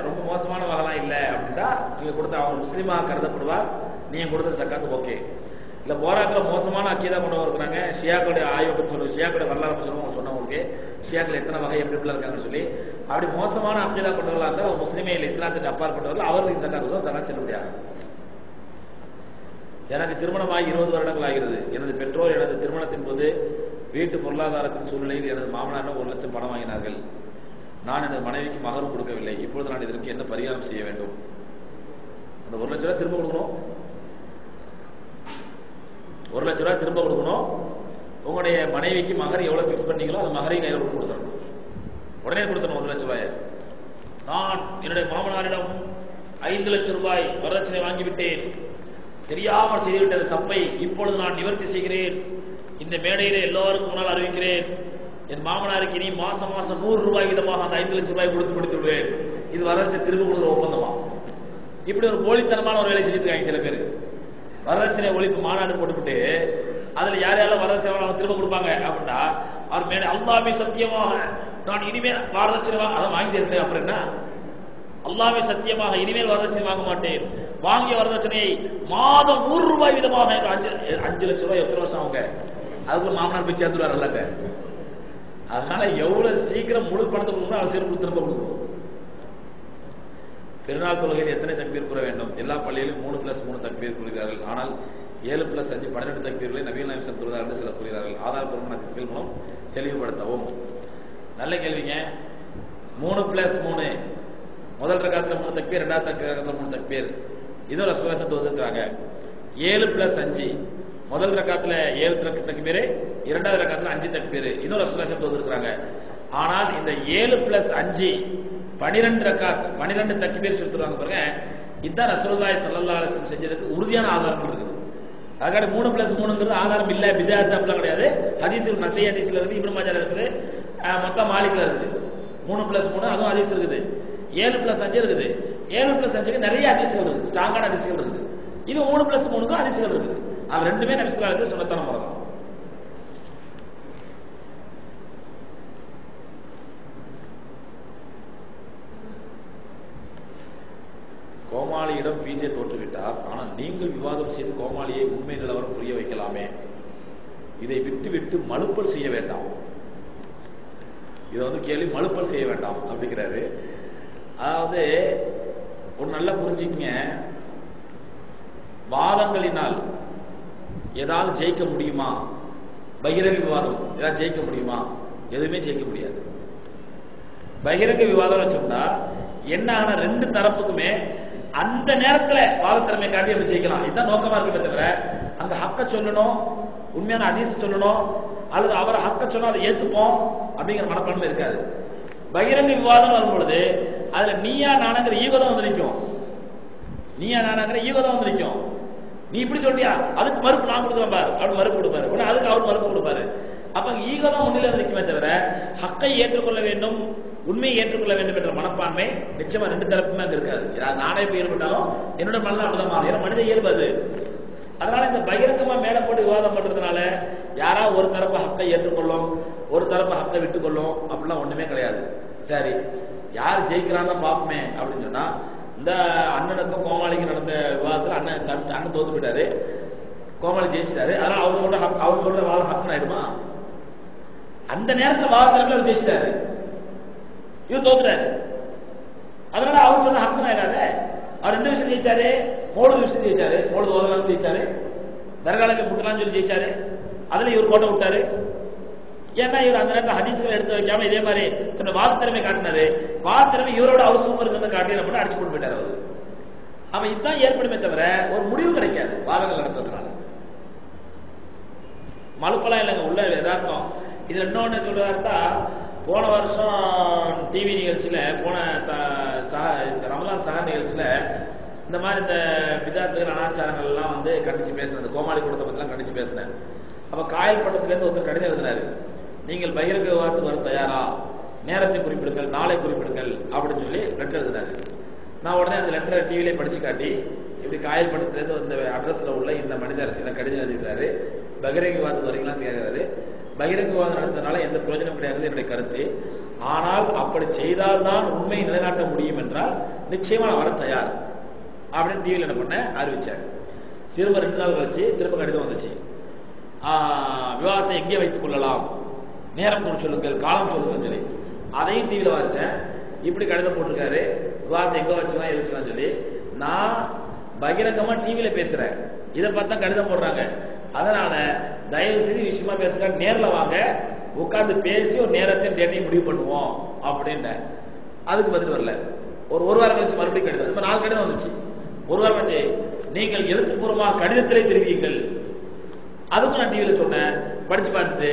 ரொம்ப மோசமான வகைலாம் இல்ல அப்படின்னா, நீங்க கொடுத்த அவர் முஸ்லீமா கருதப்படுவார், நீங்க கொடுத்த சக்காத்து ஓகே. இல்ல போராக்கள் மோசமான அக்கீதா கொண்டு இருக்கிறாங்க, ஷியாக்களுடைய ஆய்வை பத்தி சொல்லுங்க, ஷியாக்களுடைய வரலாறு சொல்லுவோம், சொன்னவங்களுக்கு ஷியாக்கள் எத்தனை வகை எப்படி இருக்காங்கன்னு சொல்லி, அப்படி மோசமான அக்கீதா கொண்டவர்களா இருந்தால் அவர் முஸ்லீமே இல்லை, இஸ்லாத்துக்கு அப்பாற்பட்டவர்கள், அவர்களுக்கு சக்காத்து சக்காத் செல்ல முடியாது. எனக்கு திருமணமாகி 20 வருடங்கள் ஆகிறது. எனது பெற்றோர் எனது திருமணத்தின் போது வீட்டு பொருளாதாரத்தின் சூழ்நிலையில் எனது மாமனார் 1 லட்சம் பணம் வாங்கினார்கள். நான் எனது மனைவிக்கு மகரும் கொடுக்கவில்லை. இப்பொழுது நான் இதற்கு என்ன பரிகாரம் செய்ய வேண்டும்? அந்த 1 லட்சம் ரூபாய் திரும்ப கொடுக்கணும். 1 லட்சம் ரூபாய் திரும்ப கொடுக்கணும். உங்களுடைய மனைவிக்கு மகர் எவ்வளவு பிக்ஸ் பண்ணீங்களோ அந்த மகரை கையில் கொடுத்துடணும். உடனே கொடுத்தணும் 1 லட்சம் ரூபாய். நான் என்னுடைய மாமனாரிடம் 5 லட்சம் ரூபாய் வரதட்சணை வாங்கிவிட்டேன், தெரியாமல் செய்துவிட்ட தப்பை இப்பொழுது நான் நிவர்த்தி செய்கிறேன், இந்த மேடையில எல்லோருக்கும் முன்னால் அறிவிக்கிறேன், என் மாமனாருக்கு இனி மாசம் 100 ரூபாய் விதமாக அந்த 5 லட்சம் ரூபாய் கொடுத்து முடித்து விடுவேன், இது வரதட்சணை திரும்ப கொடுக்குற ஒப்பந்தமா? இப்படி ஒரு போலித்தனமான ஒரு வேலை செஞ்சுட்டு இருக்காங்க சில பேர். வரதட்சணை ஒழிப்பு மாநாடு போட்டுவிட்டு அதுல யார் யாரெல்லாம் வரதட்சணை திரும்ப கொடுப்பாங்க அப்படின்னா, அவர் மேலே அல்லாஹ்வே சத்தியமாக நான் இனிமேல் வரதட்சணை அதை வாங்கி தருவேன். அப்புறம் என்ன? அல்லாஹ்வே சத்தியமாக இனிமேல் வரதட்சணை வாங்க மாட்டேன், வாங்கிய வரதட்சணையை மாதம் 100 ரூபாய் விதமாக 5 லட்சம் ரூபாய் எத்தனை வருஷம் அவங்க அதுக்குள்ள மாமனார் போய் சேர்ந்துருவார். அதனால எவ்வளவு சீக்கிரம் முழு பணத்தை கொடுக்கணும் அவர் சீக்கிரம் திரும்ப கொடுக்கணும். பெருநாள் தொழுகையில் எத்தனை தக்பீர் கூற வேண்டும்? எல்லா பள்ளியிலும் 3+3 தக்பீர் கூறுகிறார்கள். ஆனால் 7+5 12 தக்பீர்களை நபிகள் நாயகம் ஸல்லல்லாஹு அலைஹி வஸல்லம் சிலர் கூறுகிறார்கள். ஆதாரப்பூர்வமான ஹதீஸ்கள் மூலம் தெளிவுபடுத்தவும். நல்ல கேள்விங்க. 3+3 முதல் ரக்காத்துல 3 தக்பீர், இரண்டாவது ரக்காத்துல 3 தக்பீர், இது ரசூலுல்லாஹி ஸல்லல்லாஹு அலைஹி வஸல்லம். 7+5 முதல் ரக்காத்துல 7 தக்பீர், இரண்டாவது ரக்காத்துல 5 தக்பீர், இது ரசூலுல்லாஹி ஸல்லல்லாஹு அலைஹி வஸல்லம். ஆனால் இந்த 7+5 12 ரக்காத் 12 தக்பீர் சொல்றாங்க பாருங்க, இதுதான் ரசூலுல்லாஹி ஸல்லல்லாஹு அலைஹி வஸல்லம் செஞ்சதுக்கு உறுதியான ஆதாரம் இருக்குது. அதுக்காக 3+3ங்கிறது ஆதாரம் இல்ல, பித்அத் அப்படிலாம் கிடையாது. ஹதீஸ்ல நஸீ ஹதீஸ்ல இருக்குது, இப்னு மாஜால இருக்குது, மக்கா மாலிக்ல இருக்குது. 3+3 அதுவும் ஹதீஸ் இருக்குது. 7+5 இருக்குது. 7+5க்கு நிறைய ஹதீஸ்கள் இருக்குது, ஸ்ட்ராங்கான ஹதீஸ்கள் இருக்குது. இது 3+3க்கும் ஹதீஸ்கள் இருக்குது. அது ரெண்டுமே நபி ஸல்லல்லாஹு அலைஹி வஸல்லம் சுன்னத்தான முறை தான். கோமாளியிடம் பிஜே தோற்றுவிட்டார், ஆனால் நீங்கள் விவாதம் செய்து கோமாளியை உண்மை நிலவரம் புரிய வைக்கலாமே, இதை விட்டு விட்டு மழுப்பல் செய்ய வேண்டாம். இதை கேள்வி மழுப்பல் செய்ய வேண்டாம் அப்படிங்கிறாரு. அதாவது ஒரு நல்லா புரிஞ்சுக்கங்க, வாதங்களினால் ஏதாவது ஜெயிக்க முடியுமா? பகிரங்க விவாதம் ஏதாவது ஜெயிக்க முடியுமா? எதுவுமே ஜெயிக்க முடியாது. பகிரங்க விவாதம் வச்சோம்னா என்ன ஆனா ரெண்டு தரப்புக்குமே அந்த நேரத்துல வாதத்திறமை காட்டி அப்படி ஜெயிக்கலாம். இதுதான் நோக்கமா இருக்கே தவிர அந்த ஹக்க சொல்லணும், உண்மையான ஹதீஸ் சொல்லணும், அல்லது அவரை ஹக்க சொன்னா அதை ஏத்துப்போம் அப்படிங்கிற மனப்பான்மை இருக்காது. பகிரங்க விவாதம் வரும் பொழுது அதுல நீயா நானாங்கிற ஈகோ தான் வந்து நிற்கும். நீயா நானாங்கிற ஈகோ தான் வந்து நிற்கும். நீ இப்படி சொல்லியா, அதுக்கு மறுப்பு நான் கொடுக்குறேன் பாரு, அப்படி மறுப்பு கொடுப்பாரு, உடனே அதுக்கு அவர் மறுப்பு கொடுப்பாரு. அப்ப ஈகோ தான் முன்னிலை நிற்குமே தவிர ஹக்கை ஏற்றுக்கொள்ள வேண்டும், உண்மையை ஏற்றுக்கொள்ள வேண்டும் என்ற மனப்பான்மை நிச்சயமா ரெண்டு தரப்புமே அங்க இருக்காது. நானே போய் ஈடுபட்டாலும் என்னோட மனதில் அப்படிதான் மாறும். ஏன்னா மனித இயல்பு அது. அதனால இந்த பகிரங்கமா மேல போட்டு விவாதம் பண்றதுனால யாராவது ஒரு தரப்பு ஹக்கை ஏற்றுக்கொள்ளும், ஒரு தரப்பு ஹக்கை விட்டுக்கொள்ளும், அப்படிலாம் ஒண்ணுமே கிடையாது. சரி, யார் ஜெயிக்கிறான்னு பாப்போமே அப்படின்னு சொன்னா, இந்த அண்ணனுக்கும் கோமாளிக்கும் நடந்த விவாதத்துல அண்ணன் தோத்து போயிட்டாரு, கோமாளி ஜெயிச்சிட்டாரு. அதனால அவர் சொல்ற வாதம் ஹக்குன்னு ஆயிடுமா? அந்த நேரத்துல வாதத்துல அவர் ஜெயிச்சிட்டாரு, இவர் தோத்துறாரு. அதனால அவர் சொன்ன ஹக்குன்னு ஆயிடாத. அவர் எந்த விஷயம் ஜெயிச்சாரு? மோழுது விஷயம் ஜெயிச்சாரு, மோழுது ஓதலாம் ஜெயிச்சாரு, தர்காலங்க முட்டலாம் சொல்லி ஜெயிச்சாரு. அதுல இவர் கோட்டை விட்டாரு. ஏன்னா இவர் அந்த நேரத்தில் ஹதீஸ்களை எடுத்து வைக்காம இதே மாதிரி தன்னை வாதத்திறமை காட்டினாரு. வாதத்திறமை இவரோட அவர் சூப்பர் இருக்கிறத காட்டி நம்ம அடிச்சு கொண்டு போயிட்டாரு அவரு. அவன் இதுதான் ஏற்படுமே தவிர ஒரு முடிவு கிடைக்காது வாதங்கள் நடத்துறதுனால. மலுப்பெல்லாம் இல்லைங்க, உள்ள யதார்த்தம். இதுல இன்னொன்னு சொல்லுவாருந்தா, போன வருஷம் டிவி நிகழ்ச்சியில போன ரமலான் சஹா நிகழ்ச்சியில இந்த மாதிரி இந்த பிதாத்துகள் அனாச்சாரங்கள் எல்லாம் வந்து கண்டிச்சு பேசினேன். இந்த கோமாளி கூட்டத்தை பத்தி எல்லாம் கண்டிச்சு பேசினேன். அப்ப காயல் பட்டத்துல இருந்து ஒருத்தர் கடிதம் எழுதினாரு, நீங்கள் பகிரங்க விவாதத்துக்கு வர தயாரா, நேரத்தை குறிப்பிடுங்கள், நாளை குறிப்பிடுங்கள் அப்படின்னு சொல்லி லெட்டர் எழுதினாரு. நான் உடனே அந்த லெட்டரை டிவிலே படிச்சு காட்டி, இப்படி காயல் பட்டத்துல இருந்து இந்த அட்ரஸ்ல உள்ள இந்த மனிதர் எனக்கு கடிதம் எழுதிக்கிறாரு, பகிரங்க விவாதத்துக்கு வரீங்களான்னு கேட்கிறாரு. பகிரங்க விவாதம் நடந்ததுனால எந்த பிரயோஜனம் கிடையாது என்னுடைய கருத்து. ஆனால் அப்படி செய்தால்தான் உண்மையை நிலைநாட்ட முடியும் என்றால் நிச்சயமா நான் வர தயார் அப்படின்னு டிவியில் என்ன பண்ண அறிவிச்சார். திரும்ப 2 நாள் கழிச்சு திரும்ப கடிதம் வந்துச்சு. விவாதத்தை எங்கே வைத்துக் கொள்ளலாம், நேரம் சொல்லுங்கள், காலம் சொல்லுங்கள் சொல்லி அதையும் டிவியில வாசிச்சேன். இப்படி கடிதம் போட்டிருக்காரு, விவாதத்தை எங்க வச்சுக்கலாம் எது வச்சுக்கலாம் சொல்லி. நான் பகிரங்கமா டிவியில பேசுறேன், இதை பார்த்தா கடிதம் போடுறாங்க. அதனால தயவு செய்து விஷயமா பேசுங்க, நேர்ல வாங்க, உட்கார்ந்து பேசி ஒரு நேரத்தையும் டேட்டையும் முடிவு பண்ணுவோம் அப்படின்னு. அதுக்கு பதில் வரல. ஒரு வாரம் கழிச்சு மறுபடியும் கடிதம், இப்ப 4 கடிதம் வந்துச்சு. ஒரு வாரம் கழிச்சு நீங்கள் எழுத்துப்பூர்வமாக கடிதத்திலே தெரிவிங்கள். அதுக்கும் நான் டிவியில சொன்னேன், படிச்சு பார்த்துட்டு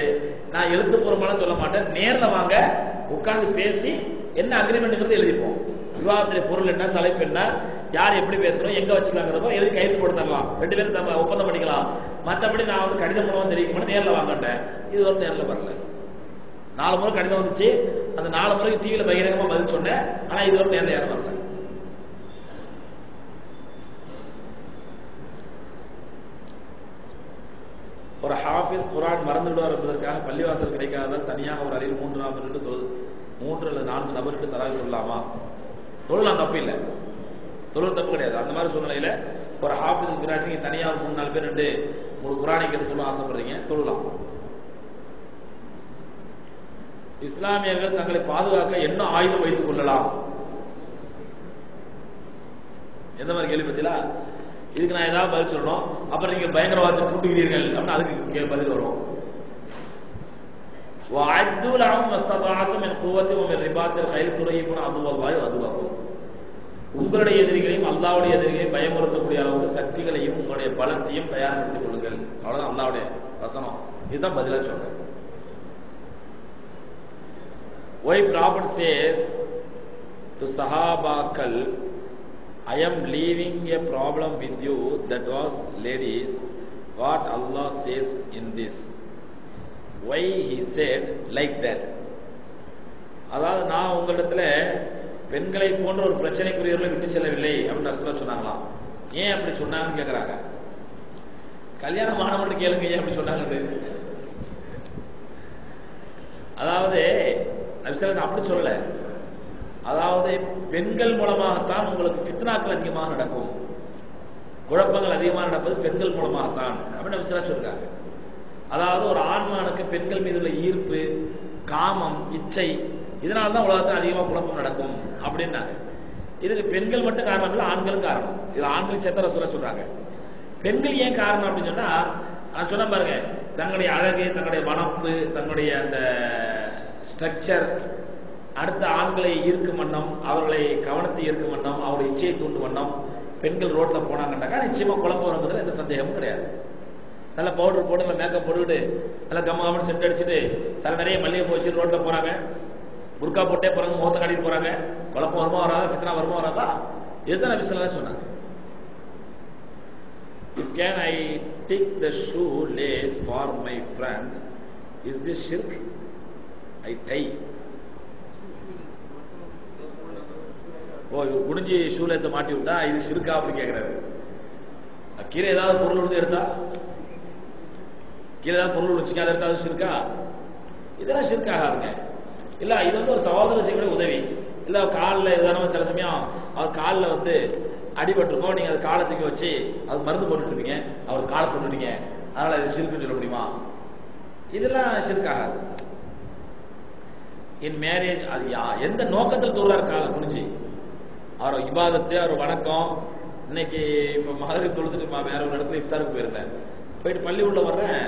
நான் எழுத்துப்பூர்வமான சொல்ல மாட்டேன், நேர்ல வாங்க, உட்கார்ந்து பேசி என்ன அக்ரிமெண்ட் எழுதிப்போம். விவாதத்திலே பொருள் என்ன, தலைப்பு என்ன, யார் எப்படி பேசுறோம், எங்க வச்சுக்கலாங்கிறப்போ எழுதி கையெழுத்து போட்டு தரலாம், 2 பேரும் நம்ம ஒப்பந்தம் பண்ணிக்கலாம். மற்றபடி நான் வந்து கடிதம் மூலம் தெரிவிக்க மாட்டேன், நேர்ல வாங்கட்டேன். இது வந்து நேர்ல வரல. 4 முறை கடிதம் வந்துச்சு. அந்த 4 முறைக்கு டிவியில பகிரங்கமா பதில் சொன்னேன். ஆனா இது வந்து நேர்ல யாரும் வரல. ஒரு ஹாஃபிஸ் குர்ஆன் மறந்து விடுவார் என்பதற்காக பள்ளிவாசல் கிடைக்காததால் தனியாக ஒரு அறையில் 3 அல்லது 4 நபருக்கு தராவி சொல்லலாமா? தொழலாம், தப்பு இல்லை, தொழில் தப்பு கிடையாது. அந்த மாதிரி சூழ்நிலையில ஒரு ஹாஃபிஸுக்கு பின்னாடி நீங்க தனியா ஒரு 3-4 பேர் 2 குர்ஆனை எடுத்து ஆசைப்படுறீங்க, தொழலாம். இஸ்லாமியர்கள் தங்களை பாதுகாக்க என்ன ஆயுதம் வைத்துக் கொள்ளலாம்? எந்த மாதிரி கேள்வி பத்திலா? இதுக்கு நான் ஏதாவது பதில் சொல்லணும். அப்புறம் நீங்க பயங்கரவாதத்தை தூண்டுகிறீர்கள் அப்படின்னு அதுக்கு பதில் வரும். உங்களுடைய எதிரிகளையும் அல்லாவுடைய எதிரிகளையும் பயமுறுத்தக்கூடிய அளவுக்கு சக்திகளையும் உங்களுடைய பலத்தையும் தயார்படுத்திக் கொள்ளுங்கள். அவ்வளவுதான் அல்லாவுடைய வசனம். இதுதான் பதிலா சொல்றேன். Why Prophet says to Sahabakal, I am leaving a problem with you, that was, ladies, what Allah says in this. Why he said like that? அதாவது நான் உங்களிடத்துல பெண்களை போன்ற ஒரு பிரச்சனைக்குரியவர்களை விட்டு செல்லவில்லை அப்படின்னு சொல்ல சொன்னாங்களாம். ஏன் அப்படி சொன்னாங்கன்னு கேட்கிறாங்க. கல்யாணம் ஆனவங்க கேளுங்க ஏன் அப்படி சொன்னாங்க. அதாவது அப்படி சொல்லல. அதாவது பெண்கள் மூலமாகத்தான் உங்களுக்கு ஃபித்னாக்கள் அதிகமாக நடக்கும், குழப்பங்கள் அதிகமாக நடப்பது பெண்கள் மூலமாகத்தான் அப்படின்னு சொல்றாங்க. அதாவது ஒரு ஆண்மானுக்கு பெண்கள் மீது உள்ள ஈர்ப்பு, காமம், இச்சை, இதனால்தான் உலகத்தில் அதிகமாக குழப்பம் நடக்கும் அப்படின்னாங்க. இதுக்கு பெண்கள் மட்டும் காரணம் இல்லை, ஆண்களும் காரணம். இது ஆண்கள் சேர்த்த சொல்றாங்க. பெண்கள் ஏன் காரணம் அப்படின்னு சொன்னா, நான் சொன்ன பாருங்க, தங்களுடைய அழகு, தங்களுடைய வனப்பு, தங்களுடைய அந்த ஸ்ட்ரக்சர் அடுத்த ஆண்களை ஈர்க்கும் வண்ணம், அவர்களை கவனத்தை ஈர்க்கும் வண்ணம், அவருடைய இச்சையை தூண்டும் வண்ணம் பெண்கள் ரோட்ல போனாங்கன்னாக்கா நிச்சயமா குழப்பம் வருங்கிறதுல எந்த சந்தேகமும் கிடையாது. நல்ல பவுடர் போட்டு, நல்ல மேக்கப் போட்டுக்கிட்டு, நல்ல கம்மாவும் சென்ட் அடிச்சுட்டு, தலை நிறைய மல்லிகை போச்சு ரோட்ல போறாங்க, புர்கா போட்டே போறாங்க, முகத்தை காட்டிட்டு போறாங்க. குழப்பம் வருமா வராதா? ஃபித்னா வருமா வராதா? இதுதான் நபி ஸல்லல்லாஹு அலைஹி வஸல்லம் சொன்னாங்க. If can I take the shoe lace for my friend, is this shirk? I tie. ஓ, குடிஞ்சி ஷூலேஸை மாட்டி விட்டா இது ஷிர்கா அப்படின்னு கேட்கிறாரு. கீழே ஏதாவது பொருள் விழுந்து எடுத்தா, கீழே ஏதாவது பொருள் விழுந்துச்சுங்க, அதை எடுத்தா அது ஷிர்கா? இதெல்லாம் ஷிர்காகாதுங்க. இல்ல இது வந்து ஒரு சகோதரர் செய்யக்கூடிய உதவி. இல்ல காலில் ஏதாவது சில சமயம் அவர் காலில் வந்து அடிபட்டிருக்கோம், நீங்க அது காலை தூக்கி வச்சு அது மருந்து போட்டுட்டு இருப்பீங்க, அவர் காலை போட்டுட்டீங்க, அதனால இது ஷிர்க்குன்னு சொல்ல முடியுமா? இதெல்லாம் ஷிர்காகாது. இன் மேரேஜ் அது எந்த நோக்கத்தில் தொழுறாரு காலை குனிஞ்சு? அவர் இபாதத்து, அவர் வணக்கம். இன்னைக்கு இப்ப மகரிப் தொழுதுட்டு வேற ஒரு இடத்துல இஃப்தாருக்கு போயிருந்தேன். போயிட்டு பள்ளி உள்ள வர்றேன்,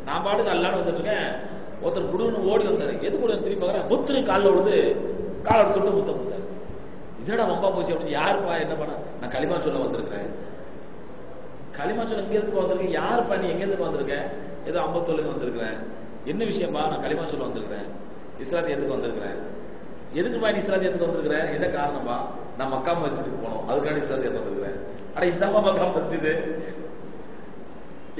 நான் பாட்டுக்கு அல்லான்னு வந்துட்டு இருக்கேன். ஒருத்தர் குடுன்னு ஓடி வந்தாரு. எது கூட திரும்பி பார்க்கறேன், முத்துனி காலில் விழுது, காலை தொட்டு முத்தம் கொடுத்தாரு. இதோட வம்பா போச்சு அப்படின்னு. யாருப்பா என்ன பண்ண? நான் களிமா சொல்ல வந்திருக்கிறேன். களிமா சொல்ல எங்க எதுக்கு வந்திருக்கேன்? யாருப்பா நீ எங்க எதுக்கு வந்திருக்கேன்? ஏதோ 57 வந்திருக்கிறேன். என்ன விஷயம்பா? நான் களிமா சொல்ல வந்திருக்கிறேன். இஸ்லாத்தை எதுக்கு வந்திருக்கிறேன்? எதுக்குப்பா நீ இஸ்லாத்தை எதுக்கு வந்திருக்கிறேன்? என்ன காரணமா? நான் மக்கா மஸ்ஜிதுக்கு போனோம், அதுக்காண்டி இஸ்லாத்தை எதுக்கு வந்திருக்கிறேன். அட இந்தாமா மக்கா மஸ்ஜிது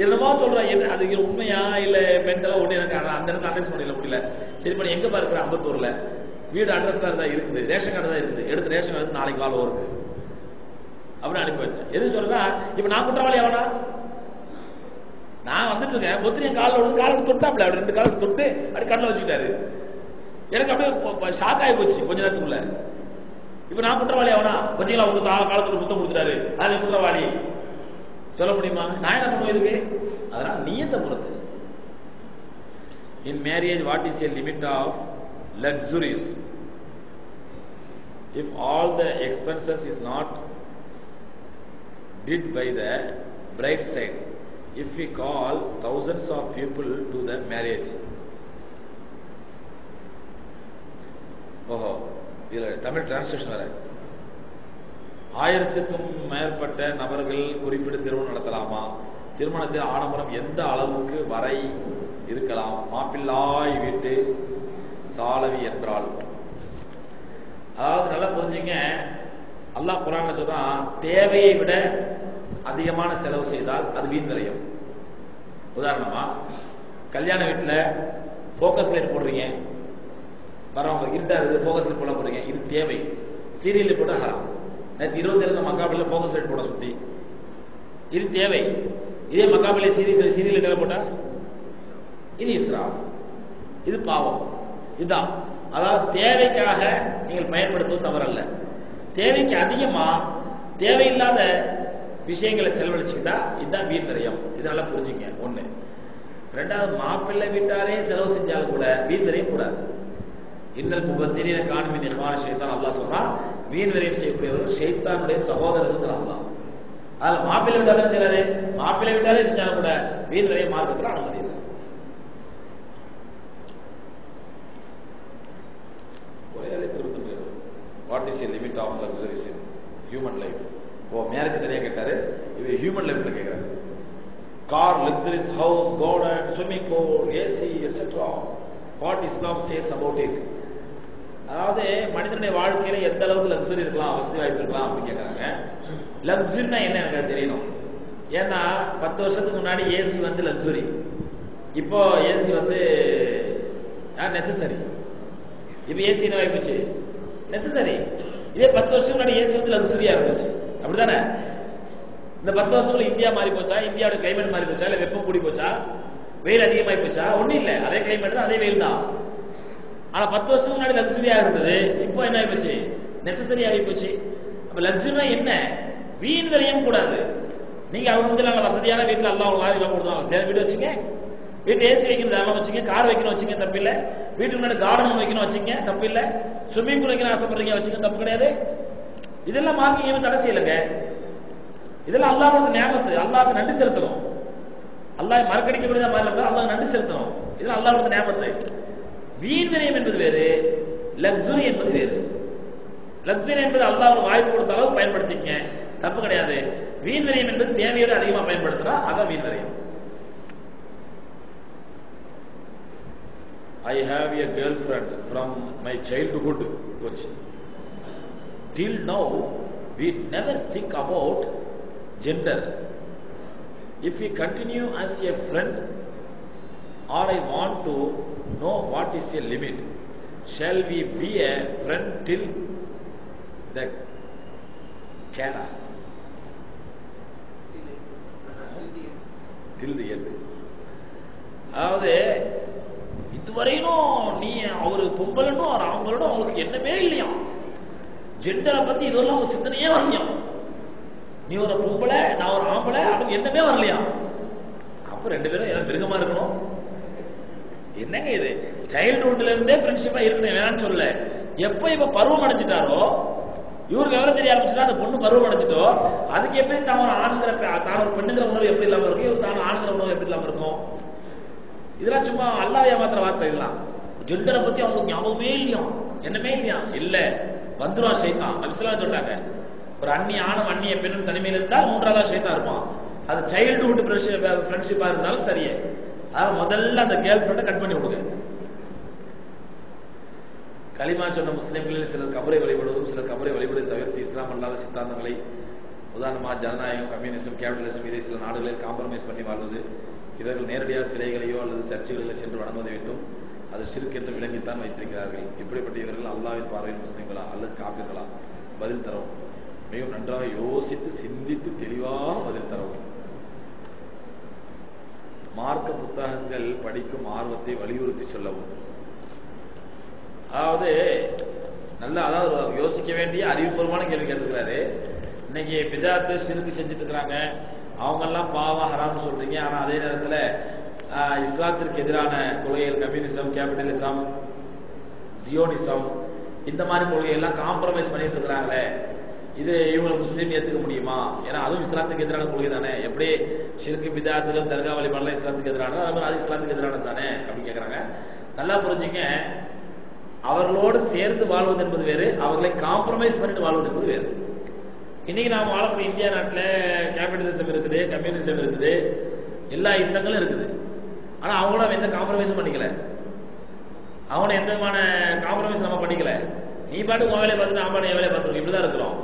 என்னமா சொல்றேன். அது உண்மையா இல்ல மென்டலா ஒண்ணு எனக்கு அந்த இடத்துல அட்ரஸ் பண்ணல முடியல. சரி பண்ணி எங்க பாருக்கிற 54ல வீடு அட்ரஸ் கார்டு தான் இருக்குது, ரேஷன் கார்டு தான் இருக்குது, எடுத்து ரேஷன் கார்டு நாளைக்கு கால் வருது அப்படின்னு அனுப்பி வச்சேன். எது சொல்றா? இப்ப நான் குற்றவாளி ஆவனா? நான் வந்துட்டு இருக்கேன், ஒத்திரியும் காலில் விழுந்து காலை தொட்டாப்ல, அப்படி 2 காலை தொட்டு அப்படி கடல வச்சுக்கிட்டாரு. எனக்கு அப்படியே ஷாக் ஆகி போச்சு கொஞ்ச நேரத்துக்குள்ள. இப்ப நான் குற்றவாளி ஆவனா? கொஞ்சம் அவங்க காலத்துல முத்தம் கொடுத்துட்டாரு, அது குற்றவாளி சொல்ல முடியுமா? நான் என்ன பண்ணுவேன் இதுக்கு? அதனால நியத்தை பொறுத்து. இன் marriage what is a limit of luxuries? If all the expenses is not did by the bride side, if we call thousands of people to the marriage. ஓஹோ, இதுல தமிழ் டிரான்ஸ்லேஷன் வர 1000க்கும் மேற்பட்ட நபர்கள் குறிப்பிட்டு திருமணம் நடத்தலாமா? திருமணத்தில் ஆடம்பரம் எந்த அளவுக்கு வரை இருக்கலாம்? மாப்பிள்ளாய் வீட்டு சாலவி என்றால், அதாவது நல்லா புரிஞ்சுங்க. அல்லாஹ் குர்ஆன்ல சொல்றான், தேவையை விட அதிகமான செலவு செய்தால் அது வீண் விரயம். உதாரணமா, கல்யாண வீட்டுல போக்கஸ் லைட் போடுறீங்க, வரவங்க இருட்டா இருக்குது, போக்கஸ் லைட் போட போறீங்க, இது தேவை. சீரியல் போட்டா ஹராம். நேற்று 27 மக்காபில போக்கஸ் லைட் போட சுத்தி, இது தேவை. இதே மக்காபில சீரியல் போட்டா இது இஸ்ராஃப், இது பாவம். இதுதான், அதாவது தேவைக்காக நீங்கள் பயன்படுத்துவது தவறல்ல. தேவைக்கு அதிகமா தேவையில்லாத விஷயங்களை செலவழிச்சுக்கிட்டா இதுதான் வீண் விரயம். இதனால புரிஞ்சுங்க. ஒண்ணு. ரெண்டாவது, மாப்பிள்ளை வீட்டாரே செலவு செஞ்சாலும் கூட வீண் விரயம் கூடாது. இன்னல் முபத்திரீன கான மின் இஹ்வான ஷைத்தான் அல்லாஹ் சொல்றான். வீண் விரயம் செய்யக்கூடியவர்கள் ஷைத்தானுடைய சகோதரர்கள் அல்லாஹ். அதுல மாப்பிள்ளை வீட்டாரே செய்யறாரு, மாப்பிள்ளை வீட்டாரே செஞ்சாலும் கூட வீண் விரயம் மார்க்கத்தில் அனுமதி இல்லை. What is a limit of luxuries in human life? ஓ, மேரேஜ் தனியா கேட்டாரு, இது ஹியூமன் லைஃப்ல கேக்குறாரு. Car, luxuries house, garden, swimming pool, AC etcetera. What Islam says about it? அதாவது மனிதனுடைய வாழ்க்கையில எந்த அளவுக்கு லக்ஸரி இருக்கலாம், வசதி வாய்ப்பு இருக்கலாம் அப்படின்னு கேட்கறாங்க. லக்ஸரினா என்ன எனக்கு தெரியணும். ஏன்னா 10 வருஷத்துக்கு முன்னாடி ஏசி வந்து லக்ஸரி, இப்போ ஏசி வந்து நெசசரி. இப்ப ஏசி என்ன ஆயிப்போச்சு? நெசசரி. இதே 10 வருஷம் முன்னாடி ஏசி வந்து லக்ஸரியா இருந்துச்சு, அப்படிதானே? இந்த 10 வருஷத்துல இந்தியா மாறி போச்சா? இந்தியாவோட கிளைமேட் மாறி போச்சா? இல்ல வெப்பம் கூடி போச்சா? வெயில் அதிகமாகி போச்சா? ஒண்ணும் இல்ல, அதே கிளைமேட் தான், அதே வெயில் தான். ஆனா 10 வருஷம் முன்னாடி லக்ஸரியா இருந்தது, இப்போ என்ன ஆயிப்போச்சு? நெசசரி ஆகி போச்சு. அப்ப லக்ஸரினா என்ன? வீண் விரயம் கூடாது. நீங்க அவங்க வசதியான வீட்டுல எல்லாம் கொடுத்தாங்க, வீடு வச்சுங்க, வீட்டு ஏசி வைக்கணும் தாராளம் வச்சுங்க, கார் வைக்கணும் வச்சுங்க, தப்பு இல்ல. வீட்டுக்கு முன்னாடி கார்டன் வைக்கணும் வச்சுங்க, தப்பு இல்ல. ஸ்விம்மிங் பூல் வைக்கணும் ஆசைப்படுறீங்க வச்சுங்க, தப்பு கிடையாது. இதெல்லாம் மார்க்கிங் தடை செய்யலங்க. இதெல்லாம் அல்லாஹ்வுடைய நியாமத்து, அல்லாஹ்வுக்கு நன்றி செலுத்தணும். அல்லாஹ் மறக்கடிக்க முடியாத மாதிரி இருந்தால் அல்லாஹ் நன்றி செலுத்தணும். இதெல்லாம் அல்லாஹ்வுடைய நியாமத்து. வீண் விரயம் என்பது வேறு, லக்ஸுரி என்பது வேறு. லக்ஸுரி என்பது அல்லாஹ் வாய்ப்பு கொடுத்த அளவு பயன்படுத்திக்க, தப்பு கிடையாது. வீண் விரயம் என்பது தேவையோடு அதிகமா பயன்படுத்துறா, அதான் வீண் விரயம். I have a girlfriend from my childhood, coach. Till now, we never think about gender. If we continue as a friend, or I want to know what is a limit, shall we be a friend till the Canada? Till the end. அதாவது இதுவரையிலும் நீ அவரு பொம்பளனும் ஒரு ஆம்பளனும் அவங்களுக்கு என்னமே இல்லையா, ஜெண்டரை பத்தி இதெல்லாம் ஒரு சிந்தனையே வரலையா. நீ ஒரு பொம்பளை நான் ஒரு ஆம்பளை, அவங்க என்னமே வரலையா. அப்ப ரெண்டு பேரும் ஏதாவது மிருகமா இருக்கணும். என்னங்க இது, சைல்ட்ஹுட்ல இருந்தே ஃப்ரெண்ட்ஷிப்பா இருக்கணும் வேணான்னு சொல்ல. எப்ப இப்ப பருவம் அடைஞ்சிட்டாரோ, இவருக்கு விவரம் தெரிய ஆரம்பிச்சுட்டா, அந்த பொண்ணு பருவம் அடைஞ்சிட்டோ, அதுக்கு எப்படி தான் ஒரு ஆணுங்கிற தான் ஒரு பெண்ணுங்கிற உணர்வு எப்படி இல்லாம இருக்கும், இவர் தான் ஆணுங்கிற உணர்வு எப்படி இல்லாம இருக்கும். இதெல்லாம் சும்மா அல்லாஹ் ஏமாத்துற வார்த்தை. இதெல்லாம் ஜெண்டரை பத்தி அவங்களுக்கு ஞாபகமே இல்லையா, என்னமே இல்லையா. இல்ல வந்துருவா ஷைத்தான். நபி ஸல்லல்லாஹு அலைஹி வஸல்லம் சொல்றாங்க, ஒரு அந்நிய ஆணும் அந்நிய பெண்ணும் தனிமையில் இருந்தால் மூன்றாவதா ஷைத்தான் இருப்பான். அது சைல்ட்ஹுட் ஃப்ரெண்ட்ஷிப்பா இருந்தாலும் சரியே. அதாவது முதல்ல அந்த கேர்ள் ஃப்ரெண்டை கட் பண்ணி விடுங்க. களிமா சொன்ன முஸ்லிம்களில் சிலர் கபரை வழிபடுவதும் சிலர் கபரை வழிபடுவதை தவிர்த்து இஸ்லாம் அல்லாத சித்தாந்தங்களை, உதாரணமாக ஜனநாயகம், கம்யூனிசம், கேபிட்டலிசம், இதை சில நாடுகளில் காம்ப்ரமைஸ் பண்ணி வாழ்வது, இவர்கள் நேரடியாக சிலைகளையோ அல்லது சர்ச்சுகளில் சென்று வணங்குவதை விட்டும் அது ஷிர்க் என்று விளங்கித்தான் வைத்திருக்கிறார்கள். இப்படிப்பட்ட இவர்கள் அல்லாஹ்வின் பார்வையில் முஸ்லிம்களா அல்லது காபிர்களா? பதில் தரவும். மிகவும் நன்றாக யோசித்து சிந்தித்து தெளிவாக பதில் தரவும். மார்க்க புத்தகங்கள் படிக்கும் ஆர்வத்தை வலியுறுத்தி சொல்லவும். அதாவது யோசிக்க வேண்டிய அறிவுபூர்வமான கேள்வி கேட்டுக்கிறாரு. இன்னைக்கு பிதாத்து ஷிர்க் செஞ்சுட்டு இருக்கிறாங்க, அவங்க எல்லாம் பாவம் ஹராம்னு சொல்றீங்க. ஆனா அதே நேரத்துல இஸ்லாத்திற்கு எதிரான கொள்கைகள், கம்யூனிசம், கேபிட்டலிசம், ஜியோனிசம், இந்த மாதிரி கொள்கை எல்லாம் காம்ப்ரமைஸ் பண்ணிட்டு இருக்கிறாங்களே, இது இவங்களை முஸ்லீம் ஏத்துக்க முடியுமா? ஏன்னா அதுவும் இஸ்லாத்துக்கு எதிரான கொள்கை தானே. எப்படி ஷிர்க் பிதாத்துகள் தர்கா வழிபாடுலாம் இஸ்லாத்துக்கு எதிரானது, அது மாதிரி அது இஸ்லாத்துக்கு எதிரானது தானே அப்படின்னு கேட்கறாங்க. நல்லா புரிஞ்சுங்க, அவர்களோடு சேர்ந்து வாழ்வது என்பது வேறு, அவர்களை காம்ப்ரமைஸ் பண்ணிட்டு வாழ்வது என்பது வேறு. இன்னைக்கு நாம் வாழக்கூடிய இந்தியா நாட்டில் கேபிட்டலிசம் இருக்குது, கம்யூனிசம் இருக்குது, எல்லா இசங்களும் இருக்குது. ஆனா அவங்களோட எந்த காம்ப்ரமைஸும் பண்ணிக்கல, அவனை எந்த விதமான காம்ப்ரமைஸ் நம்ம பண்ணிக்கல. நீ பாட்டு உன் வேலையை பார்த்துட்டு நான் பாட்டு என் வேலையை பார்த்துருக்கோம், இப்படிதான் இருக்கிறோம்.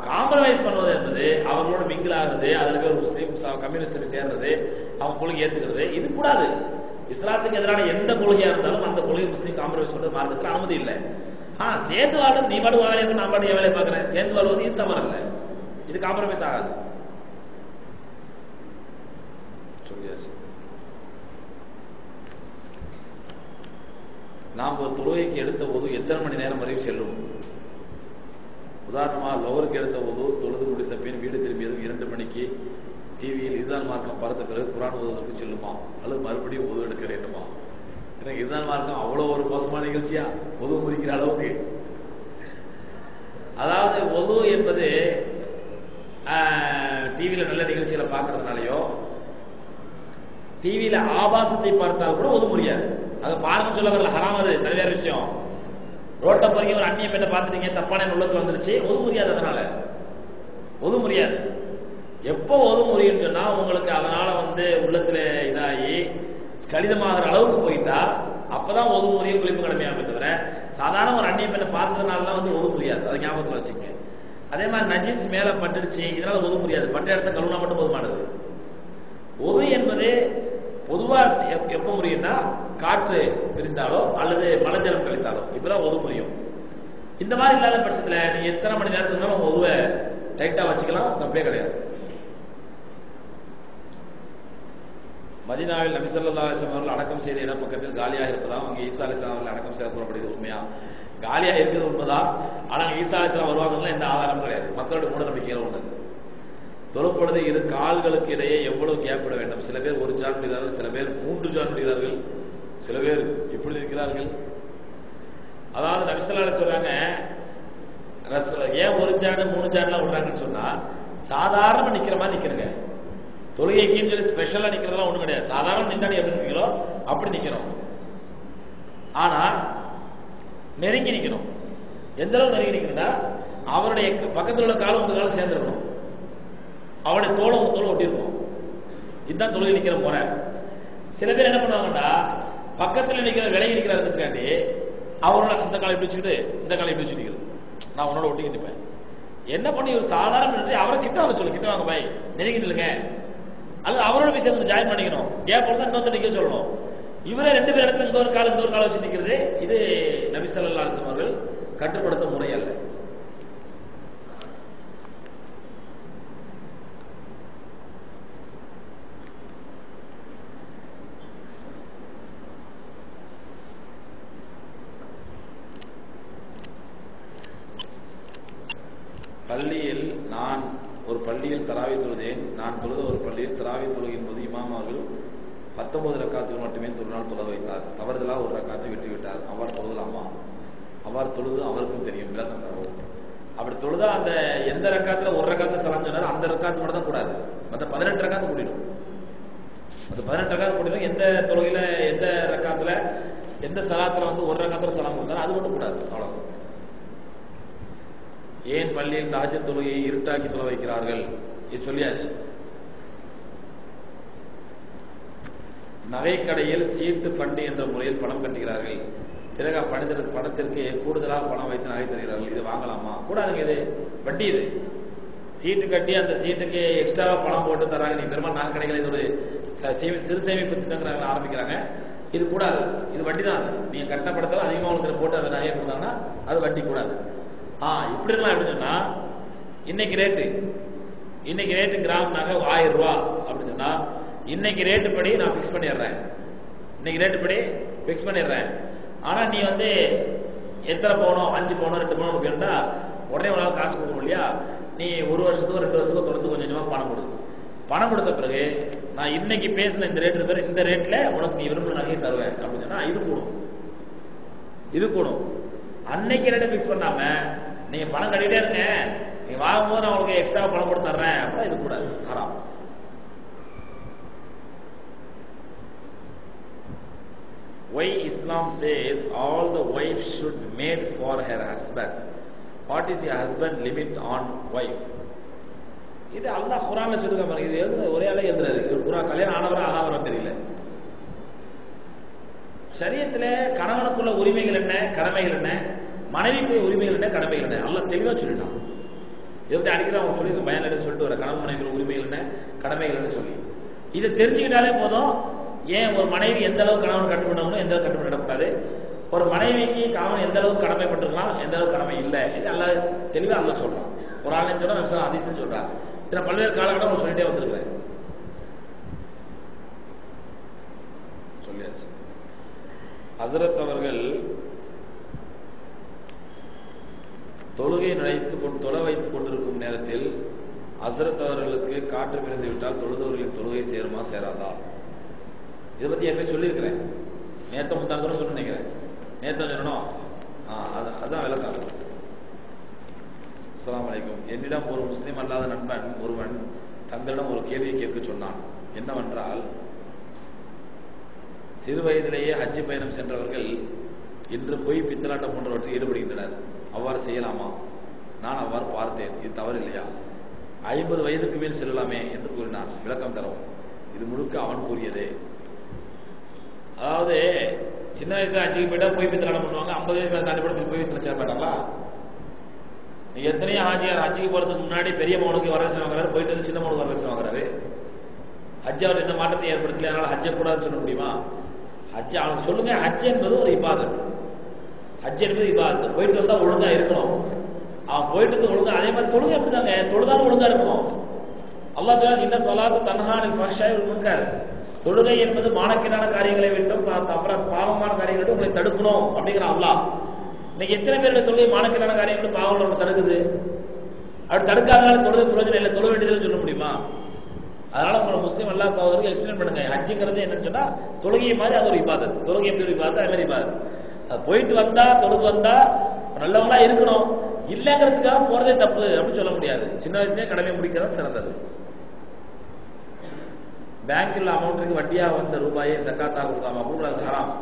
காம்ப்ரமைஸ் பண்ணுவது என்பது அவர்களோட மிங்கிள் ஆகுறது, அதுல போய் ஒரு முஸ்லீம் கம்யூனிஸ்ட் சேர்றது, அவங்க கொள்கை ஏத்துக்கிறது, இது கூடாது. இஸ்லாத்துக்கு எதிரான எந்த கொள்கையா இருந்தாலும் அந்த கொள்கை முஸ்லீம் காம்ப்ரமைஸ் பண்றது மார்க்கத்தில் அனுமதி இல்லை. சேர்ந்து வாழ்றது, நீ பாட்டு வேலையை நான் பாட்டு என் வேலையை பார்க்கிறேன், சேர்ந்து வாழ்வது இது தவறு இல்லை, இது காம்ப்ரமைஸ் ஆகாது. சொல்லியாச்சு. நாம் ஒரு தொழுகைக்கு எடுத்த போது எத்தனை மணி நேரம் வரையும் செல்லும்? உதாரணமா லோவருக்கு எடுத்த போது தொழுது முடித்த பின் வீடு திரும்பியதும் 2 மணிக்கு டிவியில் இதுதான் மார்க்கம் பார்த்த பிறகு குர்ஆன் ஓதுவதற்கு செல்லுமா அல்லது மறுபடியும் ஓது எடுக்க வேண்டுமா? எனக்கு இதுதான் மார்க்கம் அவ்வளவு ஒரு மோசமான நிகழ்ச்சியா ஒது முறிக்கிற அளவுக்கு? அதாவது ஒது என்பது டிவியில நல்ல நிகழ்ச்சிகளை பார்க்கறதுனாலயோ, டிவியில ஆபாசத்தை பார்த்தால் கூட ஒது முடியாது. அதை பாருங்க சொல்ல வரல, ஹராம், அது தனியார் விஷயம். ரோட்டை போறீங்க, ஒரு அந்நிய பெண்ணை பார்த்துட்டீங்க, தப்பான உள்ளத்துல வந்துருச்சு, ஒது முடியாது. அதனால ஒது முடியாது. எப்போ ஒது முடியும்னு சொன்னா உங்களுக்கு அதனால உள்ளத்துல இதாகி கடிதமாகிற அளவுக்கு போயிட்டா அப்பதான் ஒது முறையும் குளிப்பு கடமையாமே தவிர, சாதாரண ஒரு அந்நிய பெண்ணை பார்த்ததுனால ஒது முடியாது. அதை ஞாபகத்துல வச்சுக்கோங்க. அதே மாதிரி நஜீஸ் மேல பட்டுடுச்சு, இதனால ஒது முடியாது. பட்ட இடத்த கழுவுனா மட்டும் போதுமானது. ஒது என்பது பொதுவா எப்ப முடியும்னா காற்று பிரிந்தாலோ அல்லது மலஜலம் கழித்தாலோ இப்பதான் ஒது முடியும். இந்த மாதிரி இல்லாத பட்சத்துல நீங்க எத்தனை மணி நேரத்துக்கு ஒதுவை டைட்டா வச்சுக்கலாம், தப்பே கிடையாது. மதீனாவில் நபி ஸல்லல்லாஹு அலைஹி வஸல்லம் அவர்கள் அடக்கம் செய்த இடம் பக்கத்தில் காலியாக இருப்பதாம். அங்கே ஈசா அலைஹிஸ்ஸலாம் அவர்கள் அடக்கம் செய்ய கூறப்படுகிறது உண்மையா? காலியா இருக்கிறது உண்மைதான். ஆனா ஈசா அலைஹிஸ்ஸலாம் வருவாங்கலாம் எந்த ஆதாரமும் கிடையாது. மக்களோட மூட நம்பிக்கையில உள்ளது. தொழும்பொழுது இரு கால்களுக்கு இடையே எவ்வளவு கேப் விட வேண்டும்? சில பேர் 1 ஜான் விடுகிறார்கள், சில பேர் 3 ஜான் விடுகிறார்கள், சில பேர் இப்படி இருக்கிறார்கள். அதாவது நபி ஸல்லல்லாஹு அலைஹி சொல்றாங்க, ஏன் 1 ஜான் 3 ஜான்லாம் விடுறாங்கன்னு சொன்னா, சாதாரணமா நிக்கிற மாதிரி நிக்கிறங்க. தொழுகைக்குன்னு சொல்லி ஸ்பெஷலா நிக்கிறதெல்லாம் ஒண்ணும் கிடையாது. சாதாரண நின்னாடி எப்படி நிற்கிறோ அப்படி நிக்கிறோம். ஆனா நெருங்கி நிக்கணும். எந்த அளவுக்கு நெருங்கி நிக்கணும்னா அவருடைய பக்கத்தில் உள்ள காலம் உங்க காலம் சேர்ந்துருக்கணும், அவருடைய தோலை உங்க தோலை ஒட்டி இருக்கும். இதுதான் தொழுகை நிக்கிற முறை. சில பேர் என்ன பண்ணுவாங்கன்னா பக்கத்தில் நிக்கிற விலகி நிக்கிறதுக்காண்டி அவரோட அந்த காலை இப்படி வச்சுக்கிட்டு இந்த காலை இப்படி வச்சு நிக்கிறது, நான் உன்னோட ஒட்டிக்கிட்டு நிற்பேன். என்ன பண்ணி ஒரு சாதாரண அவரை கிட்ட வர சொல்லு, கிட்ட வாங்க பாய் நெருங்கி நில்லுங்க, அல்லது அவரோட போய் சேர்ந்து ஜாயின் பண்ணிக்கணும். கேப் தான் இன்னொருத்தர் நிக்க சொல்லணும். இவரே ரெண்டு பேர் இடத்துல இந்த ஒரு கால வச்சு நிக்கிறது, இது நபி ஸல்லல்லாஹு அலைஹி வஸல்லம் அவர்கள் கட்டுப்படுத்த முறை அல்ல. பள்ளியில் நான் ஒரு பள்ளியில் தராவி தொழுதேன். நான் தொழுத ஒரு பள்ளியில் தராவி தொழுகின் போது இமாம் அவர்கள் 19 ரக்காத்துகள் மட்டுமே தொழுநாள் தொழ வைத்தார். தவறுதலாக ஒரு ரக்காத்தை விட்டுவிட்டார். அவ்வாறு தொழுதலாமா? அவ்வாறு தொழுது அவருக்கும் தெரியும், விளக்கம் தரவும். அப்படி தொழுதா அந்த எந்த ரக்காத்துல ஒரு ரக்காத்துல சலாம் சொன்னார் அந்த ரக்காத்து மட்டும் தான் கூடாது, மற்ற 18 ரக்காத்து கூட்டிடும். அந்த 18 ரக்காத்து கூட்டிடும். எந்த தொழுகையில எந்த ரக்காத்துல எந்த சலாத்துல ஒரு ரக்காத்துல சலாம் கொடுத்தாலும் அது மட்டும் கூடாது. அவ்வளவு. ஏன் பள்ளியில் தஹஜ்ஜத் தொழுகையை இருட்டாக்கி தொழ வைக்கிறார்கள்? இது சொல்லியாச்சு. நகைக்கடையில் சீட்டு ஃபண்டு என்ற முறையில் பணம் கட்டுகிறார்கள். பிறகு பணத்திற்கு கூடுதலாக பணம் வைத்து நகை தருகிறார்கள். இது வாங்கலாமா? கூடாதுங்க. இது வட்டி. இது சீட்டு கட்டி அந்த சீட்டுக்கு எக்ஸ்ட்ராவா பணம் போட்டு தராங்க. நீ பெருமாள் நகை கடைகள் இது ஒரு சிறு சேமிப்பு திட்டங்கள் ஆரம்பிக்கிறாங்க. இது கூடாது. இது வட்டி தான். நீங்க கட்டின படத்துல அதிகமாக உங்களுக்கு போட்டு அந்த நகையை கொடுத்தாங்கன்னா அது வட்டி கூடாது. இப்படி எல்லாம் எப்படி சொன்னா இன்னைக்கு ரேட்டு கிராம் நகை 1000 ரூபாய் அப்படின்னு சொன்னா இன்னைக்கு ரேட்டு படி நான் பிக்ஸ் பண்ணிடுறேன். இன்னைக்கு ரேட்டு படி பிக்ஸ் பண்ணிடுறேன். ஆனா நீ எத்தனை போனோம் 5 போனோம் 2 போனோம் கேட்டா உடனே உங்களால் காசு கொடுக்கணும் இல்லையா? நீ 1 வருஷத்துக்கு 2 வருஷத்துக்கு தொடர்ந்து கொஞ்சம் கொஞ்சமா பணம் கொடு. பணம் கொடுத்த பிறகு நான் இன்னைக்கு பேசின இந்த ரேட்டு இந்த ரேட்ல உனக்கு நீ விரும்புற நகையை தருவேன் அப்படின்னு சொன்னா இது கூடும். அன்னைக்கு ரேட்டை பிக்ஸ் பண்ணாம நீங்க பணம் கட்டிட்டே இருங்க, நீங்க வாங்கும்போது நான் உங்களுக்கு எக்ஸ்ட்ரா பணம் போட்டு தர்றேன் அப்படின்னா இது கூடாது, ஹராம். Why Islam says all the wives should mate for her husband? What is the husband limit on wife? இது அல்லாஹ் குர்ஆன்ல சொல்லுங்க பாருங்க. இது எழுதுறது ஒரே ஆளே எழுதுறாரு. குர்ஆன் கல்யாணம் ஆனவரா ஆகாதவரா தெரியல. ஷரியத்துல கணவனுக்குள்ள உரிமைகள் என்ன, கடமைகள் என்ன, மனைவிக்கு உரிமைகள் என்ன, கடமைகள் என்ன, அல்லாஹ் தெளிவா சொல்லிட்டான். இதை அடிக்கடி அவங்க சொல்லி பயன் சொல்லிட்டு வர கணவன் மனைவிகள் உரிமைகள் என்ன, கடமைகள் என்ன சொல்லி இதை தெரிஞ்சுக்கிட்டாலே போதும். ஏன் ஒரு மனைவி எந்த அளவுக்கு கணவன் கட்டுப்படணும், எந்த அளவுக்கு கட்டுப்படக்கூடாது, ஒரு மனைவிக்கு கணவன் எந்த அளவுக்கு கடமைப்பட்டிருக்கலாம், எந்த அளவுக்கு கடமை இல்லை, இது அல்லாஹ் தெளிவா அல்லாஹ் சொல்றான். ஒரு ஆளுன்னு சொல்றான், ஹதீஸ்னு சொல்றாங்க. இதை பல்வேறு காலகட்டம் சொல்லிட்டே வந்திருக்கிறேன். சொல்லியாச்சு. ஹஸரத் அவர்கள் தொழுகை தொழ வைத்துக் கொண்டிருக்கும் நேரத்தில் ஹஸரத் அவர்களுக்கு காற்று பிறந்து விட்டால் தொழுதவர்களின் தொழுகை சேருமா சேராதா? இதை பத்தி ஏற்கனவே சொல்லியிருக்கிறேன். நேத்த முந்தானத்தோட சொல்ல நினைக்கிறேன். நேத்த சொல்லணும். அதான் விளக்கம். அஸ்ஸலாமு அலைக்கும். என்னிடம் ஒரு முஸ்லிம் அல்லாத நண்பன் ஒருவன் தங்களிடம் ஒரு கேள்வியை கேட்க சொன்னான். என்னவென்றால், சிறு வயதிலேயே ஹஜ் பயணம் சென்றவர்கள் இன்று பொய் பித்தலாட்டம் போன்றவற்றில் ஈடுபடுகின்றனர். அவ்வாறு செய்யலாமா? நான் அவ்வாறு பார்த்தேன். இது தவறு இல்லையா? 50 வயதுக்கு மேல் செல்லலாமே என்று கூறினான். விளக்கம் தரவும். இது முழுக்க அவன் கூறியதே. அதாவது சின்ன வயசுல ஹஜ்ஜுக்கு போயிட்டா பொய் பித்தலாட்டம் பண்ணுவாங்க. 50 வயசு மேல தாண்டி போய் பொய் பித்தல சேர மாட்டாங்களா? எத்தனையோ ஹாஜியார் ஹஜ்ஜுக்கு போறதுக்கு முன்னாடி பெரிய மகனுக்கு வரதட்சணை வாங்குறாரு, போயிட்டு வந்து சின்ன மகனுக்கு வரதட்சணை வாங்குறாரு. ஹஜ் அவர் எந்த மாற்றத்தை ஏற்படுத்தல, அதனால ஹஜ்ஜை கூடாதுன்னு சொல்ல முடியுமா? ஹஜ் அவனுக்கு சொல்லுங்க. ஹஜ் என்பது ஒரு இபாதத். ஹஜ் என்பது இபாதத். போயிட்டு வந்தா ஒழுங்கா இருக்கணும். அவன் போயிட்டு ஒழுங்கா, அதே மாதிரி தொழுகை அப்படிதாங்க. தொழுதாலும் ஒழுங்கா இருக்கும். அல்லாஹ் சொல்றான், இன்ன ஸலாத்து தன்ஹா அனில் ஃபஹ்ஷாஇ வல் முன்கர். தொழுகை என்பது மானக்கேடான காரியங்களை விட்டும் அப்புறம் பாவமான காரியங்களை விட்டு உங்களை தடுக்கணும் அப்படிங்கிற அல்லாஹ். இன்னைக்கு எத்தனை பேருடைய தொழுகை மானக்கேடான காரியங்கள் பாவங்கள் தடுக்குது? அப்படி தடுக்காதனால தொழுகை பிரயோஜனம் இல்லை, தொழ வேண்டியதுன்னு சொல்ல முடியுமா? அதனால உங்களை முஸ்லீம் அல்லா சகோதரருக்கு எக்ஸ்பிளைன் பண்ணுங்க. ஹஜ்ஜுங்கிறது என்னன்னு சொன்னா தொழுகை மாதிரி அது ஒரு இபாதத். தொழுகை எப்படி ஒரு இபாதத், அது மாதிரி இபாதத். அது போயிட்டு வந்தா தொழுது வந்தா நல்லவங்களா இருக்கணும். இல்லங்கிறதுக்காக போறதே தப்பு அப்படின்னு சொல்ல முடியாது. சின்ன வயசுலயே கடமை முடிக்கிறது சிறந்தது. பேங்க்ல அமௌண்ட்டுக்கு வட்டியா வந்த ரூபாயை ஜக்காத்தா கொடுக்கலாமா? கொடுக்கூடாது, ஹராம்.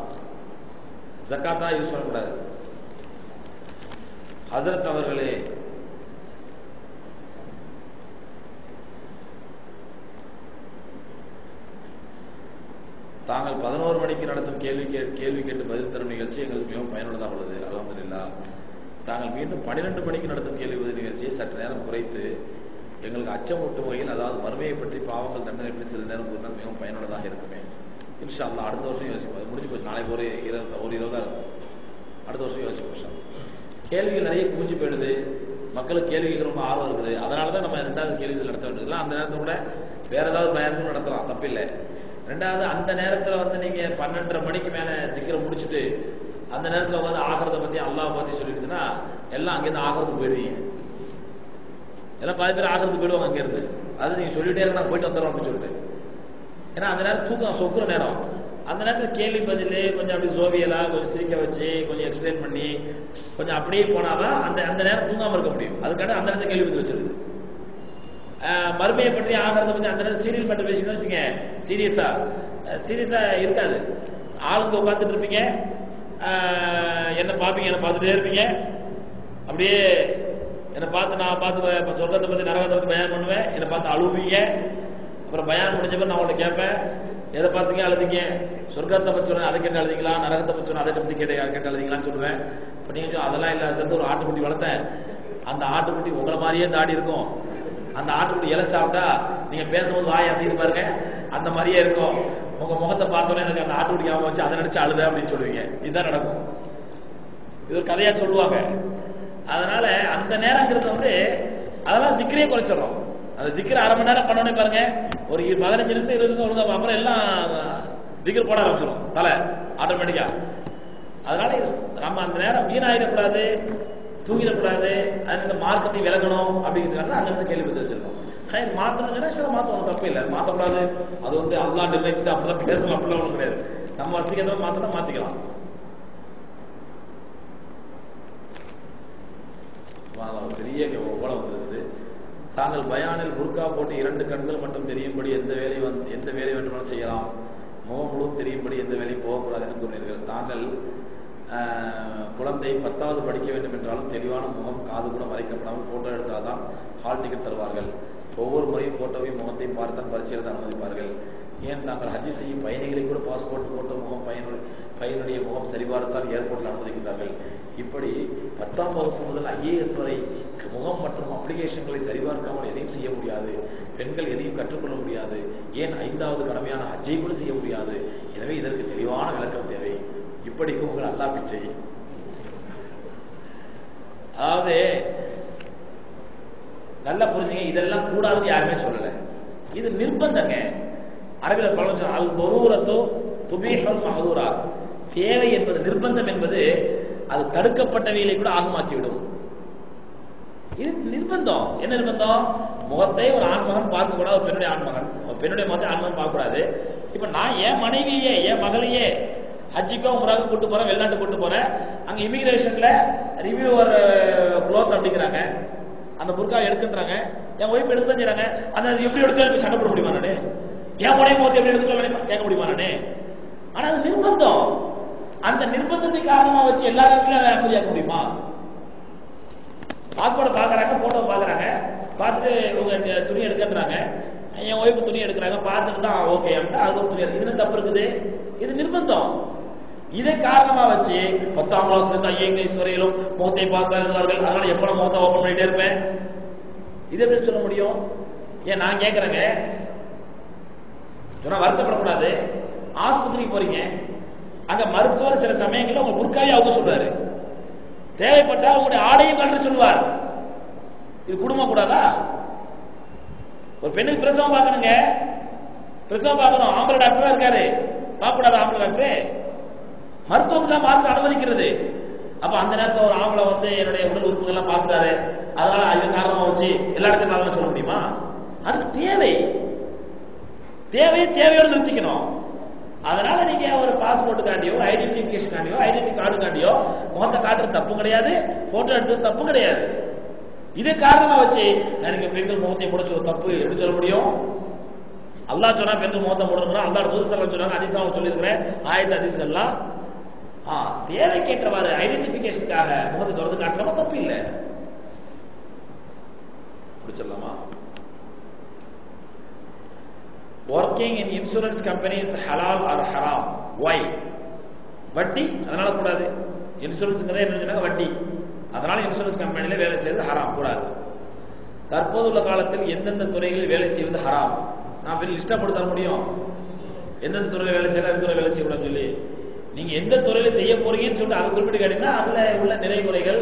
ஜக்காத்தா யூஸ் பண்ணக்கூடாது. ஹஜ்ரத் அவர்களே, தாங்கள் 11 மணிக்கு நடத்தும் கேள்வி கேட்டு பதில் தரும் நிகழ்ச்சி எங்களுக்கு மிகவும் பயனுள்ளதாக உள்ளது. அல்ஹம்துலில்லாஹ். தாங்கள் மீண்டும் 12 மணிக்கு நடத்தும் கேள்வி பதில் நிகழ்ச்சியை சற்று நேரம் குறைத்து எங்களுக்கு அச்சமூட்டும் வகையில், அதாவது மறுமையை பற்றி, பாவங்கள் தண்டனை பற்றி சிறிது நேரம் கூறினால் மிகவும் பயனுள்ளதாக இருக்குமே. இன்ஷா அல்லாஹ் அடுத்த வருஷம் யோசிப்போம். முடிஞ்சு போச்சு, நாளைக்கு ஒரு 20 தான் இருக்கும். அடுத்த வருஷம் யோசிப்போம். கேள்விகள் நிறைய குவிஞ்சு போயிடுது, மக்களுக்கு கேள்விக்கு ரொம்ப ஆர்வம் இருக்குது. அதனால தான் நம்ம 2வது கேள்வி நடத்த வேண்டியதுல அந்த நேரத்தை கூட வேற ஏதாவது பயனும் நடத்தலாம், தப்பில்லை. 2வது அந்த நேரத்தில் நீங்க 12:30 மணிக்கு மேல திக்கிற முடிச்சுட்டு அந்த நேரத்தில் வந்து ஆகிறத பத்தி அல்லாஹ் பத்தி சொல்லிட்டுன்னா எல்லாம் அங்கேருந்து ஆகிறதுக்கு போயிடுவீங்க. எல்லாம் 10 பேர் ஆகிறதுக்கு போயிடுவாங்க அங்க இருந்து. அது நீங்க சொல்லிட்டே இருக்க நான் போயிட்டு வந்துடுறோம் அப்படின்னு சொல்லிட்டு. ஏன்னா அந்த நேரம் தூக்கம் சொக்குற நேரம். அந்த நேரத்தில் கேள்வி பதில் கொஞ்சம் அப்படி ஜோவியலா கொஞ்சம் சிரிக்க வச்சு கொஞ்சம் எக்ஸ்பிளைன் பண்ணி கொஞ்சம் அப்படியே போனாதான் அந்த நேரம் தூங்காம இருக்க முடியும். அதுக்காக அந்த நேரத்தை கேள்வி பதில் வச்சிருக்குது. மறுமையை பற்றி ஆகிறத பத்தி அந்த நேரத்தில் சீரியல் மட்டும் பேசிக்கணும் வச்சுங்க, சீரியஸா இருக்காது. ஆளுங்க உட்காந்துட்டு இருப்பீங்க, என்ன பார்ப்பீங்க, என்ன பார்த்துட்டே இருப்பீங்க. அப்படியே என்னை பார்த்து நான் பார்த்து சொர்க்கத்தை பத்தி நரகத்தை பத்தி பயான் பண்ணுவேன், என்னை பார்த்து அழுவீங்க. அப்புறம் பயான் முடிஞ்சப்ப நான் உங்கள்ட்ட கேட்பேன், எதை பார்த்துங்க அழுதிங்க? சொர்க்கத்தை பத்தி சொன்னேன், அதை கேட்டு அழுதிங்களா? நரகத்தை பத்தி சொன்னேன், அதை பத்தி கேட்டு அழுதிங்களான்னு சொல்லுவேன். இப்போ நீங்க அதெல்லாம் இல்லை, சேர்த்து ஒரு ஆட்டுக்குட்டி வளர்த்தேன், அந்த ஆட்டுக்குட்டி உங்களை மாதிரியே தாடி இருக்கும். அந்த ஆட்டுக்குட்டி இலை சாப்பிட்டா நீங்க பேசும்போது வாய் அசைது பாருங்க, அந்த மாதிரியே இருக்கும். உங்க முகத்தை பார்த்தோன்னே எனக்கு அந்த ஆட்டுக்குட்டி ஞாபகம் வச்சு அதை நினைச்சு அழுத அப்படின்னு சொல்லுவீங்க. இதுதான் நடக்கும். இது ஒரு கதையா சொல்லுவாங்க. அதனால அந்த நேரங்கிறது வந்து அதெல்லாம் திக்கரே குறைச்சிடறோம். அந்த திக்கரை 1/2 மணி நேரம் பண்ணோன்னே பாருங்க, ஒரு 15 நிமிஷம் 20 நிமிஷம் ஒழுங்கா அப்புறம் எல்லாம் திக்கர் போட ஆரம்பிச்சிடும் தலை ஆட்டோமேட்டிக்கா. அதனால நம்ம அந்த நேரம் வீணாயிடக்கூடாது, தூங்கிடக்கூடாது, அந்த மார்க்கத்தை விலகணும் அப்படிங்கிறதுக்காக அங்க இருந்து கேள்வி பத்தி வச்சிருக்கோம். மாத்தணும்னா சில மாத்தணும், தப்பு இல்லை, மாத்தக்கூடாது. அது வந்து அல்லாஹ் நிர்ணயிச்சுட்டு அப்படிலாம் பேசலாம், அப்படிலாம் ஒண்ணும் கிடையாது. நம்ம வசதிக்கு எதாவது மாத்தணும், மாத்திக்கலாம். பெரிய ஓலை வந்திருக்குது. தாங்கள் பயானில் புர்கா போட்டு 2 கண்கள் மட்டும் தெரியும்படி எந்த வேலை வேண்டுமானாலும் செய்யலாம், முகம் முழுவதும் தெரியும்படி எந்த வேலையும் போகக்கூடாது என்று கூறினீர்கள். தாங்கள் குழந்தை 10வது படிக்க வேண்டும் என்றாலும் தெளிவான முகம், காது கூட மறைக்கப்படாமல் போட்டோ எடுத்தால்தான் ஹால் டிக்கெட் தருவார்கள். ஒவ்வொரு முறையும் போட்டோவையும் முகத்தையும் பார்த்தான் பரிசு எழுத அனுமதிப்பார்கள். ஏன் தாங்கள் ஹஜ் செய்யும் பயணிகளை கூட பாஸ்போர்ட் போட்டோ முகம், பையனுடைய முகம் சரிபார்த்தால் ஏர்போர்ட்டில் அனுமதிக்கிறார்கள். இப்படி 10ஆம் வகுப்பு முதல் IAS வரை முகம் மற்றும் அப்ளிகேஷன்களை சரிபார்க்காமல் எதையும் செய்ய முடியாது. பெண்கள் எதையும் கற்றுக்கொள்ள முடியாது. ஏன் 5வது கடமையான ஹஜ்ஜை கூட செய்ய முடியாது. எனவே இதற்கு தெளிவான விளக்கம் தேவை. இப்படி உங்கள் அல்லாஹ் பிச்சை. அதாவது நல்லா புரிஞ்சுங்க, இதெல்லாம் கூடாதுன்னு யாருமே சொல்லல. இது நிர்பந்தங்க. அரபில பழம் அல் பரூரத்தோ துபீஹுல் மஹ்தூரா. தேவை என்பது, நிர்பந்தம் என்பது அது தடுக்கப்பட்டவைகளை கூட ஆகமாக்கிவிடும். இது நிர்பந்தம். என்ன நிர்பந்தம்? முகத்தை ஒரு ஆண்மகன் பார்க்க கூடாது, ஒரு பெண்ணுடைய ஆண்மகன், பெண்ணுடைய முகத்தை ஆண்மகன் பார்க்க கூடாது. இப்ப நான் என் மனைவியே என் மகளையே ஹஜ்ஜிக்கோ உம்ராவுக்கோ கூட்டு போறேன், வெளிநாட்டு கூட்டு போறேன். அங்க இமிகிரேஷன்ல ரிவ்யூ ஒரு க்ளோத் அப்படிங்கிறாங்க, அந்த புர்கா எடுக்குன்றாங்க. என் ஒய்ஃப் எடுத்து தான் செய்றாங்க. அந்த எப்படி எடுக்க சண்டை போட முடியுமா? நானு என் உடைய முகத்தை எப்படி எடுத்துக்கலாம் கேட்க முடியுமா நானு? ஆனா அது நிர்பந்தம். அந்த நிர்பந்தத்தை காரணமா வச்சு எல்லா இடத்துலயும் அமைதியாக்க முடியுமா? பாஸ்போர்ட் பாக்குறாங்க, போட்டோ பாக்குறாங்க, பார்த்துட்டு உங்க துணி எடுக்கன்றாங்க. என் ஒய்ஃபு துணி எடுக்கிறாங்க, பார்த்துட்டு தான் ஓகே அப்படின்னா அது ஒரு துணி எடுக்கு. இதுன்னு தப்பு இருக்குது. இது நிர்பந்தம். இதை காரணமா வச்சு 10ஆம் கிளாஸ்ல இருந்து IAS வரையிலும் முகத்தை பார்க்க எழுதுவார்கள். அதனால எப்ப முகத்தை ஓபன் பண்ணிட்டே இருப்பேன். இதை எப்படி சொல்ல முடியும்? ஏன் நான் கேட்கறேங்க, சொன்னா வருத்தப்படக்கூடாது. ஆஸ்பத்திரிக்கு போறீங்க, அங்க மருத்துவர் சில சமயங்கள்ல உங்க புர்காயை அவங்க சொல்றாரு, தேவைப்பட்டா உங்களுடைய ஆடையும் கழட்ட சொல்லுவார். இது குடும்பம் கூடாதா? ஒரு பெண்ணுக்கு பிரசவம் பார்க்கணுங்க, பிரசவம் பார்க்கணும், ஆம்பளை டாக்டர் தான் இருக்காரு, பார்க்கக்கூடாது ஆம்பளை டாக்டர்? மருத்துவம் தான் பார்த்து அனுமதிக்கிறது. அப்ப அந்த நேரத்தில் ஒரு ஆம்பளை வந்து என்னுடைய உடல் உறுப்புகள் எல்லாம் பார்க்கிறாரு, அதனால அது காரணமா வச்சு எல்லா இடத்தையும் பார்க்கணும் சொல்ல முடியுமா? அதுக்கு தேவையோடு நிறுத்திக்கணும். அதனால நீங்க ஒரு பாஸ்போர்ட் காட்டியோ, ஒரு ஐடென்டிபிகேஷன் காட்டியோ, ஐடென்டி கார்டு காட்டியோ முகத்தை காட்டுறது தப்பு கிடையாது, போட்டோ எடுத்தது தப்பு கிடையாது. இதை காரணமா வச்சு நீங்க பெண்கள் முகத்தை முடிச்சு ஒரு தப்பு எப்படி சொல்ல முடியும்? அல்லாஹ் சொன்னா பெண்கள் முகத்தை மூடுறான், அல்லாஹ் தூதர் ஸல்லல்லாஹு அலைஹி வஸல்லம் ஹதீஸ்ல அவங்க சொல்லியிருக்கிறேன், ஆயத்து ஹதீஸ்கள்லாம் தேவைக்கேற்றவாறு ஐடென்டிபிகேஷனுக்காக முகத்தை திறந்து காட்டுறப்ப தப்பு இல்லை. சொல்லலாமா? Working in insurance companies halal or haram? Why? வட்டி அதனால கூடாது. இன்சூரன்ஸ்ங்கிறதே என்ன? வட்டி. அதனால இன்சூரன்ஸ் கம்பெனில வேலை செய்வது ஹராம், கூடாது. தற்போதுள்ள காலத்தில் எந்தெந்த துறைகளில் வேலை செய்வது ஹராம்? நான் பெரிய லிஸ்டா போட்டு தர முடியும். எந்தெந்த துறையில வேலை செய்யலாம், எந்த துறையில வேலை செய்யக்கூடாதுன்னு சொல்லி. நீங்க எந்த துறையில செய்ய போறீங்கன்னு சொல்லிட்டு அதை குறிப்பிட்டு கேட்டீங்கன்னா அதுல உள்ள நிறை குறைகள்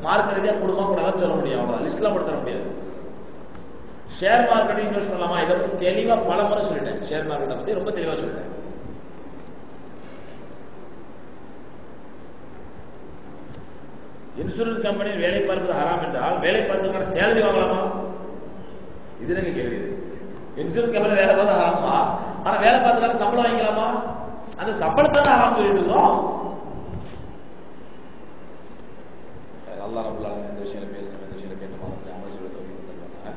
மார்க் ரீதியா குடும்பமா கூடாதுன்னு சொல்ல முடியும். அவ்வளவு லிஸ்ட்லாம் போட்டு தர முடியாது. ஷேர் மார்க்கெட் இன்வெஸ்ட் பண்ணலாமா? இதை பத்தி தெளிவா பல முறை சொல்லிட்டேன். ஷேர் மார்க்கெட்டை பத்தி ரொம்ப தெளிவா சொல்லிட்டேன். இன்சூரன்ஸ் கம்பெனியில் வேலை பார்ப்பது ஹராம் என்றால் வேலை பார்த்துக்கான சேலரி வாங்கலாமா? இது எனக்கு கேள்வி. இன்சூரன்ஸ் கம்பெனி வேலை பார்த்து ஹராமா? ஆனா வேலை பார்த்துக்கான சம்பளம் வாங்கிக்கலாமா? அந்த சம்பளத்தான ஹராம் சொல்லிட்டு இருக்கோம். அல்லாஹ் ரப்பல் ஆலமீன் இந்த விஷயங்களை பேசணும், இந்த விஷயங்களை கேட்டு மாதிரி அமல் சொல்லி தருவாங்க.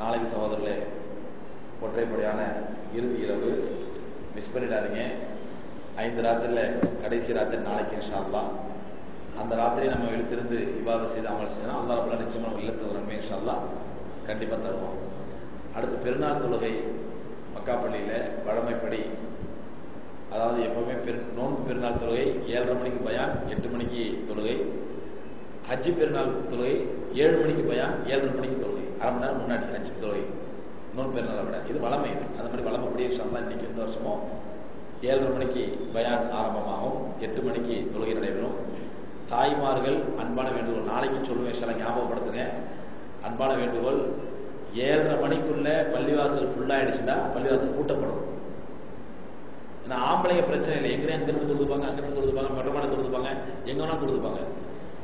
நாளைக்கு சகோதரர்களே ஒற்றைப்படையான இறுதி இரவு மிஸ் பண்ணிடாதீங்க. 5 ராத்திரில கடைசி ராத்திரி நாளைக்கு இன்ஷா அல்லாஹ். அந்த ராத்திரி நம்ம இழுத்திருந்து இபாதத் செய்து அமல் செய்யணும். அல்லாஹ் ரப்பல் நிச்சயமா நம்ம இல்லத்து நன்மை இன்ஷா அல்லாஹ் கண்டிப்பா தருவோம். அடுத்து பெருநாள் தொழுகை மக்காப்பள்ளியில வழமைப்படி, அதாவது எப்பவுமே நோன்பு பெருநாள் தொழுகை 7:30 மணிக்கு பயான், 8 மணிக்கு தொழுகை. ஹஜ்ஜி பெருநாள் தொழுகை 7 மணிக்கு பயான், 7:30 மணிக்கு தொழுகை. அரை மணி நேரம் முன்னாடி ஹஜ்ஜி தொழுகை நோன்பு பெருநாளை விட இது வளமை. இது அந்த மாதிரி வளமைப்படி இன்ஷா அல்லாஹ் இன்னைக்கு இந்த வருஷமும் 7:30 மணிக்கு பயான் ஆரம்பமாகும், 8 மணிக்கு தொழுகை நடைபெறும். தாய்மார்கள் அன்பான வேண்டுகோள், நாளைக்கு சொல்லுவேன் இன்ஷா அல்லாஹ், ஞாபகப்படுத்துங்க. அன்பான வேண்டுகோள், 7:30 மணிக்குள்ள பள்ளிவாசல் ஃபுல்லாயிடுச்சுன்னா பள்ளிவாசல் கூட்டப்படும். ஏன்னா ஆம்பளைங்க பிரச்சனை இல்லை, எங்கே அங்கிருந்து தொழுதுப்பாங்க, அங்கிருந்து தொழுதுப்பாங்க, மொட்டமான தொழுதுப்பாங்க, எங்க வேணா தொழுதுப்பாங்க.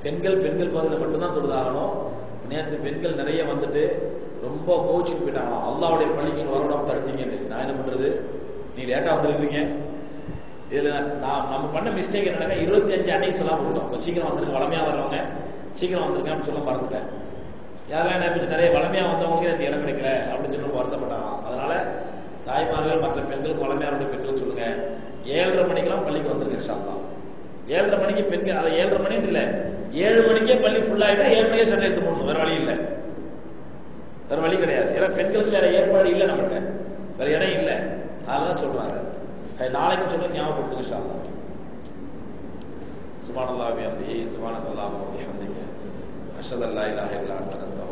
பெண்கள் பகுதியில் மட்டும்தான் தொழுதாகணும். நேற்று பெண்கள் நிறைய வந்துட்டு ரொம்ப கோச்சிட்டு போயிட்டாங்க. அல்லாவுடைய பள்ளிக்கு வரவிடாம தடுத்தீங்க. நான் என்ன பண்றது, நீ லேட்டா வந்துருக்கீங்க. இதுல நம்ம பண்ண மிஸ்டேக் என்னன்னா 25 அன்னைக்கு சொல்லாம விட்டோம். சீக்கிரம் வந்துருங்க, வளமையா வர்றவங்க சீக்கிரம் வந்துருங்க அப்படின்னு சொல்ல மறந்துட்டேன். யாரெல்லாம் என்ன நிறைய வளமையா வந்தவங்களுக்கு எனக்கு இடம் கிடைக்கல அப்படின்னு சொல்லி வருத்தப்பட்டாங்க. அதனால தாய்மார்கள் மற்ற பெண்களுக்கு வளமையாருடைய பெண்களுக்கு சொல்லுங்க, 7:30 மணிக்கெல்லாம் பள்ளிக்கு வந்துருங்க இன்ஷா அல்லாஹ். 7:30 மணிக்கு பெண்கள், அதை 7:30 மணின்னு இல்லை, 7 மணிக்கே பள்ளி ஃபுல் ஆயிட்டா 7 மணிக்கே சண்டை எடுத்து போகணும். வேற வழி இல்லை, வேற வழி கிடையாது. ஏன்னா பெண்களுக்கு வேற ஏற்பாடு இல்லை, நம்மகிட்ட வேற இடம் இல்லை. அதனாலதான் சொல்றாங்க. நாளைக்கு சொல்ல ஞாபகப்படுத்துங்க இன்ஷா அல்லாஹ். சுப்ஹானல்லாஹி வ பிஹம்திஹி சுப்ஹானல்லாஹி வ பிஹம்திஹி அஷ்ஹது அல்லா இலாஹா இல்லா அன்த அஸ்தக்ஃபிருக்க